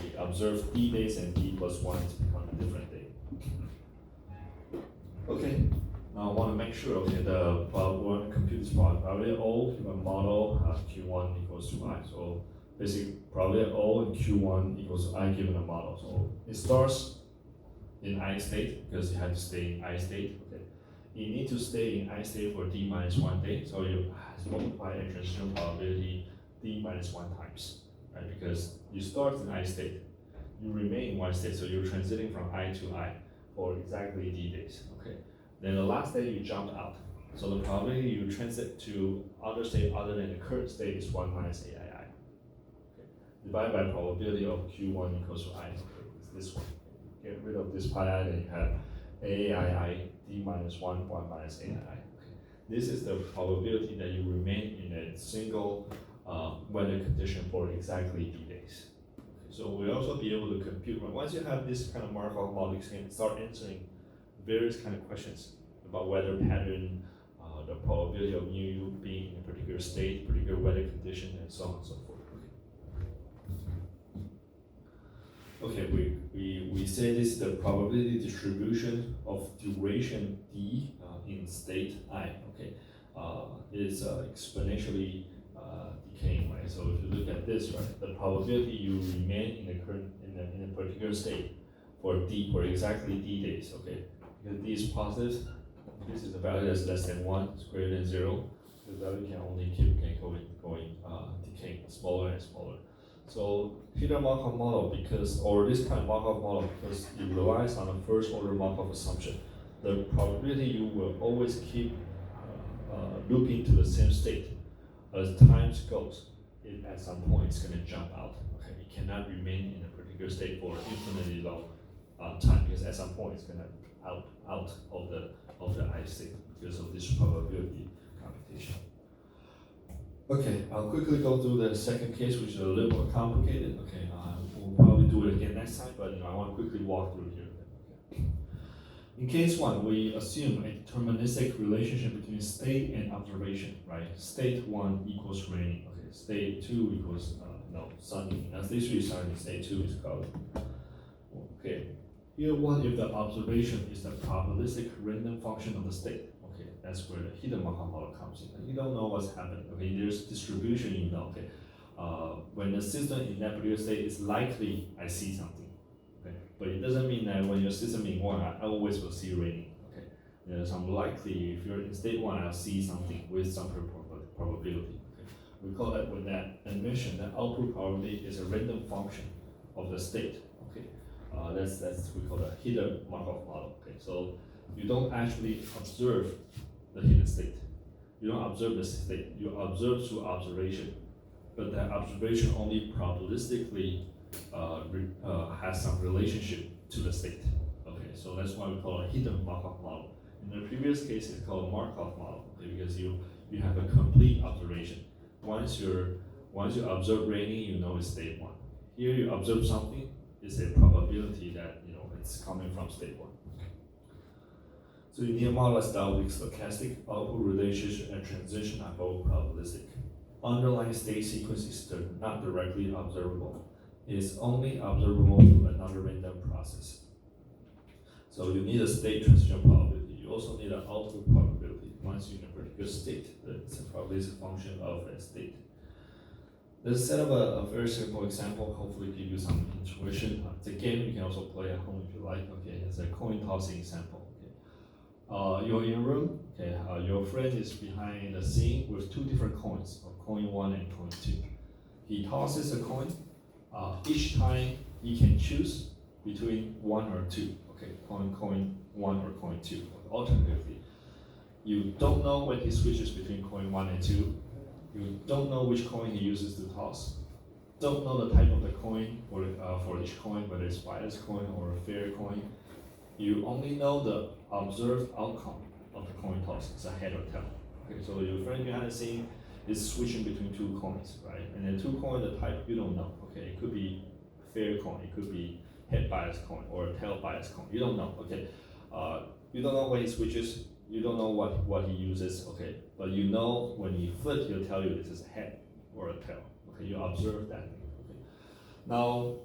We observe d days and d plus 1 to become a different day. Okay, now I want to make sure, okay, we want to compute this probability O given model Q1 equals to I. So basically, probability O in Q1 equals to I given a model. So it starts in I state because you have to stay in I state. Okay, you need to stay in I state for d minus 1 day. So you multiply the transition probability d minus 1 times, right? Because you start in I state, you remain in one state, so you're transiting from I to I for exactly d days. Okay, then the last day you jump out, so the probability you transit to other state other than the current state is 1 minus AII. Okay, divided by probability of Q1 equals to I. Okay, it's this one. Get rid of this pi I, then you have AII d minus 1 minus AII. Okay, this is the probability that you remain in a single weather condition for exactly d days. So we'll also be able to compute, once you have this kind of Markov model, you can start answering various kind of questions about weather pattern, the probability of you being in a particular state, particular weather condition, and so on and so forth. Okay, we say this is the probability distribution of duration d in state I. Okay, it is exponentially decaying, right? So if you look at this, right, the probability you remain in a particular state for exactly d days, okay, because d is positive, this is a value that's less than 1, it's greater than 0, the value can only keep going decaying smaller and smaller. So Peter Markov model, or this kind of Markov model, because it relies on a first order Markov assumption, the probability you will always keep looping to the same state. As time goes, it at some point it's going to jump out. Okay, it cannot remain in a particular state for infinitely long time, because at some point it's going to out of the I state because of this probability computation. Okay, I'll quickly go through the second case, which is a little more complicated. Okay, we'll probably do it again next time, but I want to quickly walk through here. Okay. In case 1, we assume a deterministic relationship between state and observation, right? State 1 equals raining. Okay, state 2 equals sunny. Now state 3 is sunny, state 2 is cloudy. Okay, Here, what if the observation is the probabilistic random function of the state? Okay, that's where the hidden Markov model comes in. You don't know what's happening. Okay, there's distribution, you know. Okay, when the system in that particular state is likely, I see something. Okay, but it doesn't mean that when your system in one, I always will see raining. Okay, there's some likely if you're in state one, I'll see something with some probability. Okay, we call that when that admission, that output probability is a random function of the state. Okay, that's we call the hidden Markov model. Okay, so you don't actually observe the hidden state. You don't observe the state. You observe through observation, but that observation only probabilistically has some relationship to the state. Okay, so that's why we call it a hidden Markov model. In the previous case, it's called a Markov model, okay, because you have a complete observation. Once you observe raining, you know it's state one. Here you observe something, it's a probability that it's coming from state one. So you need a model style with stochastic output relationship and transition are both probabilistic. Underlying state sequence is not directly observable. It is only observable through another random process. So you need a state transition probability. You also need an output probability. Once you're in a particular state, it's a probabilistic function of that state. Let's set up a very simple example, hopefully give you some intuition. It's a game you can also play at home if you like. Okay, it's a coin tossing example. Okay. You're in a room. Okay, your friend is behind the scene with two different coins, coin one and coin two. He tosses a coin. Each time he can choose between one or two. Okay, coin one or coin two. Alternatively, you don't know when he switches between coin one and two. You don't know which coin he uses to toss. Don't know the type of the coin for each coin, whether it's biased coin or a fair coin. You only know the observed outcome of the coin toss. It's a head or tail. Okay, so your friend behind the scene is switching between two coins, right? And the two coins, the type you don't know. Okay, it could be fair coin, it could be head biased coin or a tail biased coin. You don't know. Okay, you don't know when he switches. You don't know what he uses, okay, but you know when he flips, he'll tell you this is a head or a tail. Okay, you observe that. Okay. Now,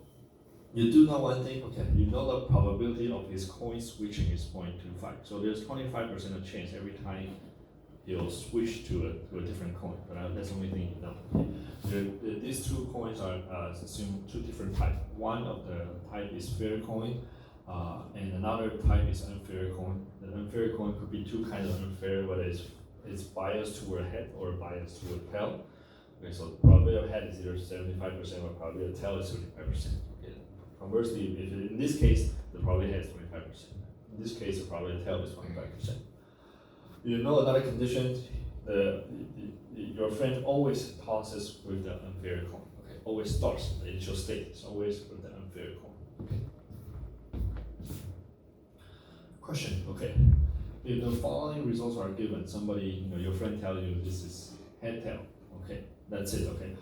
you do know one thing, okay, you know the probability of his coin switching is 0.25. So there's 25% of chance every time he'll switch to a different coin, but that's the only thing you know. These two coins are assume two different types. One of the type is fair coin, and another type is unfair coin. The unfair coin could be two kinds of unfair, whether it's biased toward a head or biased toward a tail. Okay, so probability of head is either 75% or probability of tail is 35%. Okay. Conversely, if in this case the probability of head is 25%, in this case the probability of tail is 25%. You know another condition, your friend always tosses with the unfair coin. Okay, always starts the initial state. It's always with the unfair coin. Okay. Question, okay. If the following results are given, somebody, your friend tells you this is head tail, okay, that's it, okay.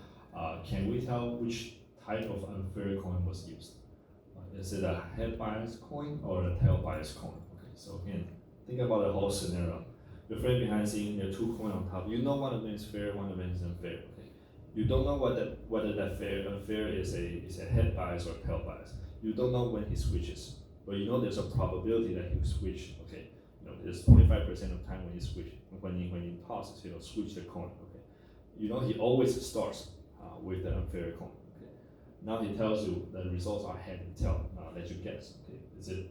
Can we tell which type of unfair coin was used? Is it a head biased coin or a tail biased coin? Okay, so again, think about the whole scenario. Your friend behind the scene, there are two coins on top. You know one of them is fair, one of them is unfair, okay. You don't know whether that unfair is a head bias or tail bias. You don't know when he switches. But you know there's a probability that he'll switch. Okay, there's 25% of time when he switch, when he tosses, he'll switch the coin. Okay, he always starts with the unfair coin. Okay, now he tells you the results are head and tail. Now let you guess. Okay, is it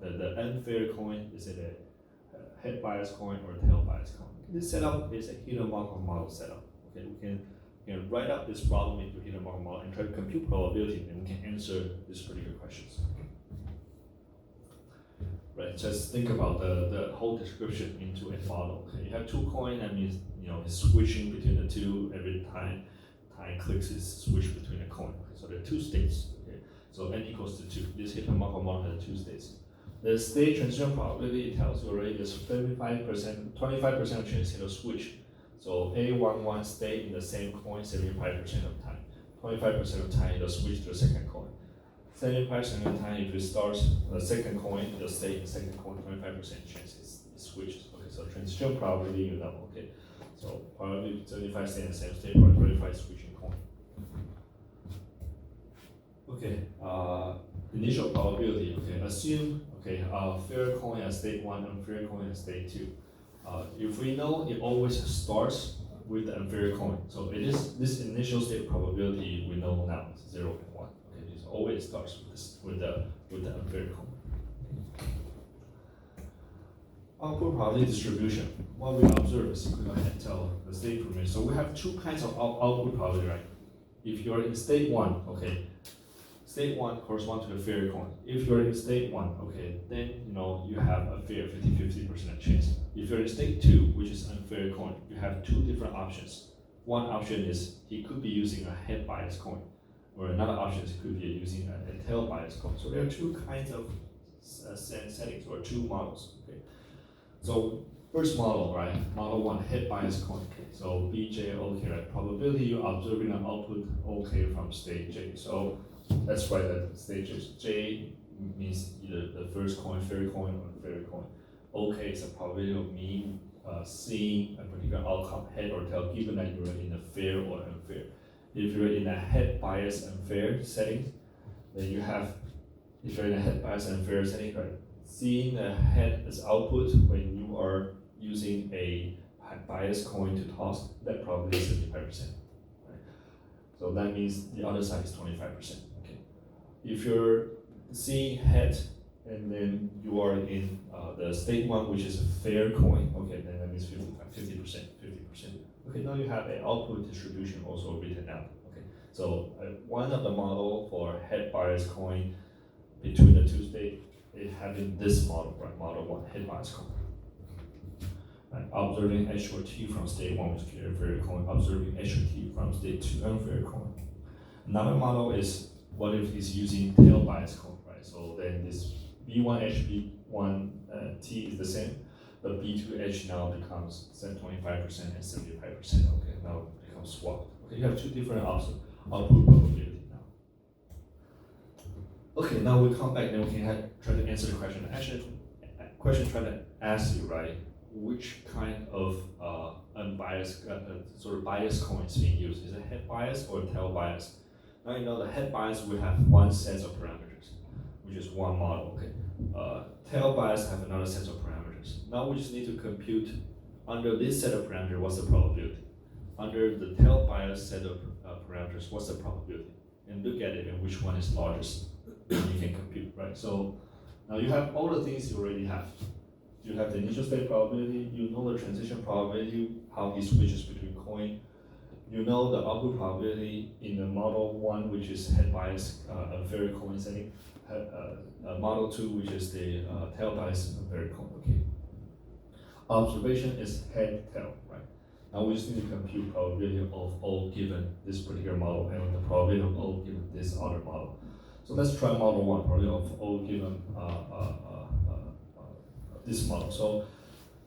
the unfair coin? Is it a head bias coin or a tail bias coin? This setup is a hidden Markov model setup. Okay, we can write up this problem into hidden Markov model and try to compute probability, and we can answer these particular questions. Right, just think about the whole description into a model. Okay, you have two coins, that means it's switching between the two every time clicks is switch between the coin. Okay, so there are two states. Okay, so n equals to 2. This hidden Markov model has two states. The state transition probability tells you already there's 25% of chance it'll switch. So A11 stay in the same coin 75% of time. 25% of time it'll switch to the second coin. 75% of the time, if it starts the second coin, it'll stay in the second coin. 25% chance it switches. Okay, so transition probability, okay. So probably 75 stay in the same state, probably 25 switching coin. Okay, initial probability, okay, assume, okay, fair coin at state 1 and fair coin at state 2. If we know it always starts with the unfair coin, so it is this initial state probability we know now, 0 and 1. Okay, it always starts with this with the unfair coin. Output probability distribution. What we observe is go ahead and tell the state information. So we have two kinds of output probability, right? If you're in state 1, okay, state 1 corresponds to a fair coin. If you're in state 1, okay, then you have a fair 50-50% chance. If you're in state 2, which is unfair coin, you have two different options. One option is he could be using a head bias coin, or another option is he could be using a tail bias coin. So there are two kinds of settings or two models. Okay. So first model, right? Model 1, head bias coin. Okay. So BJ, OK, right? Probability you're observing an output OK from state J. So let's write that state J means either the first coin, fair coin, or fair coin. OK is a probability of me seeing a particular outcome, head or tail, given that you're in a fair or unfair. If you're in a head bias unfair setting, then you have, if you're in a head bias unfair setting, right? Seeing a head as output when you are using a bias coin to toss, that probably is 75%. Right? So that means the other side is 25%. Okay. If you're seeing head and then you are in the state 1, which is a fair coin, okay, then that means 50%. Okay, now you have an output distribution also written out. Okay, so one of the model for head bias coin between the two states is having this model, right? Model 1, head bias coin. Right? Observing H or T from state 1, which is fair coin, observing H or T from state 2, unfair coin. Another model is what if he's using tail bias coin, right? So then this B1H, B1T is the same, but B2H now becomes 25% and 75%. Okay, now it becomes swapped. Okay, you have two different output probability now. Okay, now we come back and we can try to answer the question. Actually, question trying to ask you, right, which kind of unbiased, sort of bias coin is being used? Is it head bias or tail bias? Now you know the head bias will have one set of parameters, which is one model. Okay, tail bias have another set of parameters. Now we just need to compute under this set of parameters what's the probability. Under the tail bias set of parameters, what's the probability? And look at it and which one is largest. You can compute, right? So now you have all the things you already have. You have the initial state probability. You know the transition probability, how he switches between coin. You know the output probability in the model 1, which is head bias unfair coin setting. Model 2, which is the tail bias unfair coin. Okay. Observation is head tail, right? Now we just need to compute probability of O given this particular model and the probability of O given this other model. So let's try model 1, probability of O given this model. So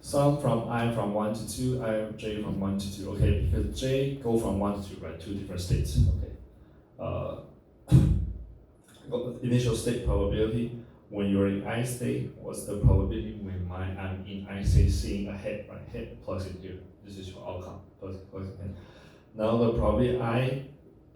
sum from I from 1 to 2, I J from 1 to 2. Okay, because J go from 1 to 2, right? Two different states. Okay. Initial state probability. When you're in I state, what's the probability when I'm in I state seeing a head, right? Head plugs in here. This is your outcome. Plugs in. Now the probability I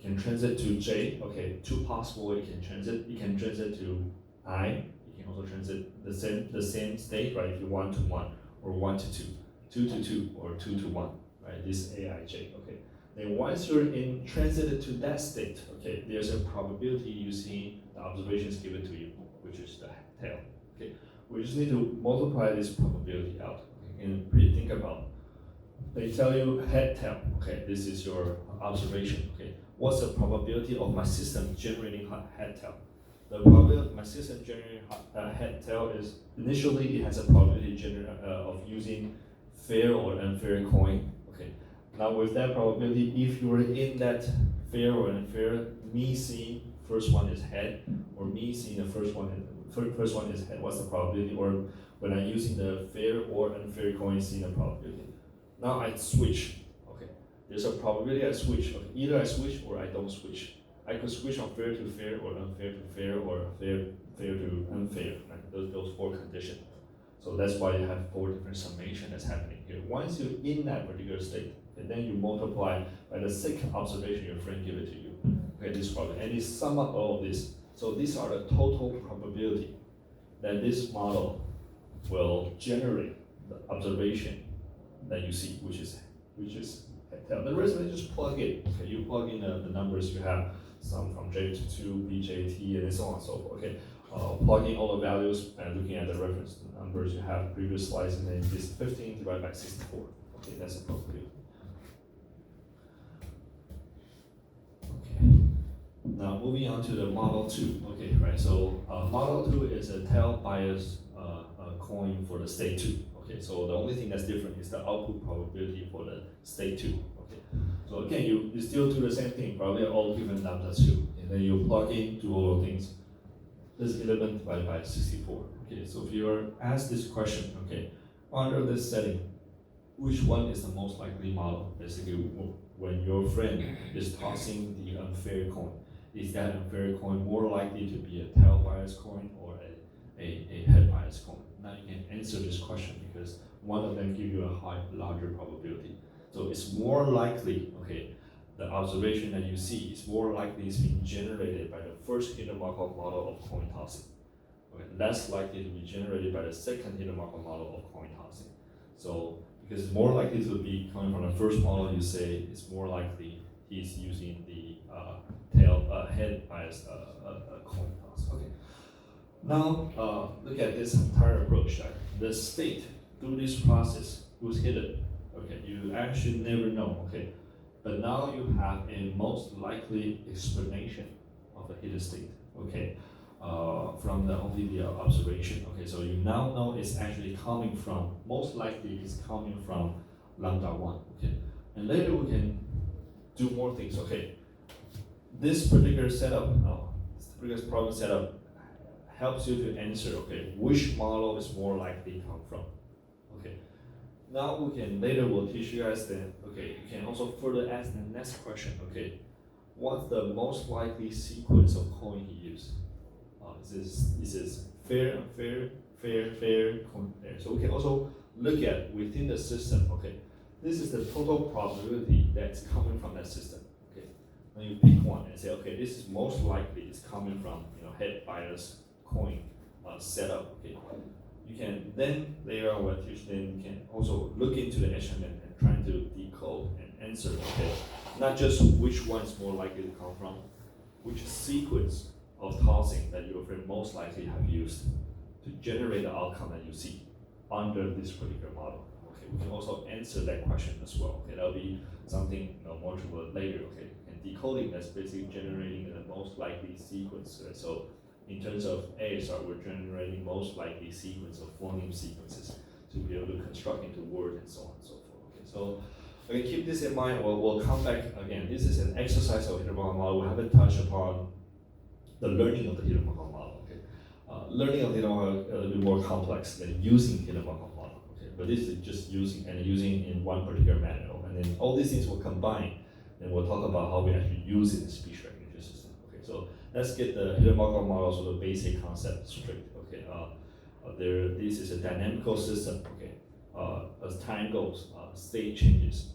can transit to J. Okay, two possible ways you can transit. You can transit to I. You can also transit the same state, right? If you 1 to 1 or 1 to 2, 2 to 2 or 2 to 1, right? This Aij. Okay. Then once you're in transited to that state, okay, there's a probability you see the observations given to you, which is the tail. Okay, we just need to multiply this probability out. Okay? And think about. They tell you head tail. Okay, this is your observation. Okay, what's the probability of my system generating head tail? The probability of my system generating head tail is initially it has a probability of using fair or unfair coin. Okay, now with that probability, if you're in that fair or unfair, me seeing first one is head, or me seeing the first one is head, what's the probability? Or when I'm using the fair or unfair coin, seeing the probability. Now I switch. Okay, there's a probability I switch. Okay. Either I switch or I don't switch. I could switch from fair to fair or unfair to fair or fair to unfair. Right? Those four conditions. So that's why you have four different summation that's happening here. Once you're in that particular state, and then you multiply by the second observation your friend give it to you. Okay, this problem. And you sum up all of this, So these are the total probability that this model will generate the observation that you see, which is head-tail. The rest of it just plug in. Okay, you plug in the numbers you have, some from J to 2, BJT, and so on and so forth. Okay, plugging all the values and looking at the reference numbers you have previous slides, and then this 15 divided by 64. Okay, that's the probability. Okay. Now moving on to the model 2. Okay, right. So model 2 is a tail bias coin for the state 2. Okay, so the only thing that's different is the output probability for the state 2. Okay, so again, you still do the same thing, probably all given lambda 2, and then you plug in, do all the things. This is 11 divided by 64. Okay, so if you are asked this question, okay, under this setting, which one is the most likely model? Basically, when your friend is tossing the unfair coin, is that unfair coin more likely to be a tail bias coin or a head bias coin? Now you can answer this question because one of them give you a larger probability. So it's more likely, okay, the observation that you see is more likely it's being generated by the first Hidden-Markov model of coin tossing. Okay, less likely to be generated by the second Hidden-Markov model of coin tossing. So because it's more likely to be coming from the first model, you say it's more likely he's using the head bias coin toss. Okay. Now look at this entire approach. Right? The state through this process was hidden. Okay, you actually never know. Okay, but now you have a most likely explanation of a hidden state. Okay, from only the observation. Okay, so you now know it's actually coming from, most likely it's coming from lambda 1. Okay, and later we can do more things. Okay, this particular setup, this particular problem setup helps you to answer, okay, which model is more likely to come from. Okay, now we can, later we'll teach you guys then, okay, you can also further ask the next question, okay, what's the most likely sequence of coin he used? Is this fair, unfair, fair, fair, coin, fair? So we can also look at within the system, okay, this is the total probability that's coming from that system. Okay, when you pick one and say, okay, this is most likely it's coming from head bias coin setup. Okay, you can then later on what teach then you can also look into the HMM and trying to decode and answer. Okay, not just which one is more likely to come from, which sequence of tossing that your friend most likely have used to generate the outcome that you see under this particular model. Okay, we can also answer that question as well. Okay, that'll be something more to later. Okay, and decoding that's basically generating the most likely sequence. Right? So in terms of ASR, we're generating most likely sequence of phoneme sequences to be able to construct into word and so on and so forth. Okay, so okay, keep this in mind. We'll come back again. This is an exercise of Hidden-Markov model. We haven't touched upon the learning of the Hidden-Markov model. Okay, learning of Hidden-Markov is a little bit more complex than using Hidden-Markov model. Okay, but this is just using in one particular manual, and then all these things will combine, and we'll talk about how we actually use it in speech recognition system. Okay, so let's get the Hidden-Markov model, so the basic concept straight. Okay, this is a dynamical system. Okay, as time goes, state changes.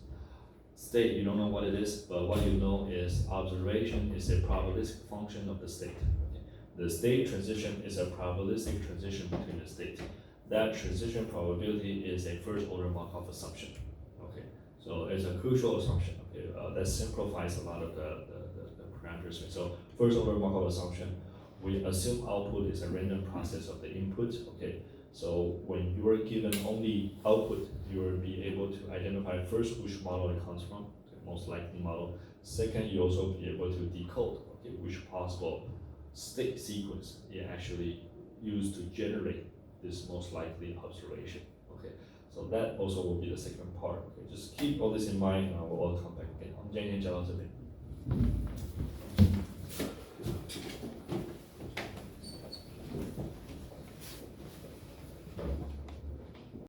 State, you don't know what it is, but what you know is observation is a probabilistic function of the state. Okay? The state transition is a probabilistic transition between the state. That transition probability is a first order Markov assumption. Okay, so it's a crucial assumption. Okay, that simplifies a lot of the parameters. Right? So first order Markov assumption, we assume output is a random process of the input. Okay. So when you are given only output, you will be able to identify first which model it comes from, the most likely model. Second, you also be able to decode which possible state sequence it actually used to generate this most likely observation. Okay, so that also will be the second part. Okay, just keep all this in mind. We'll all come back again. 我们今天讲到这边。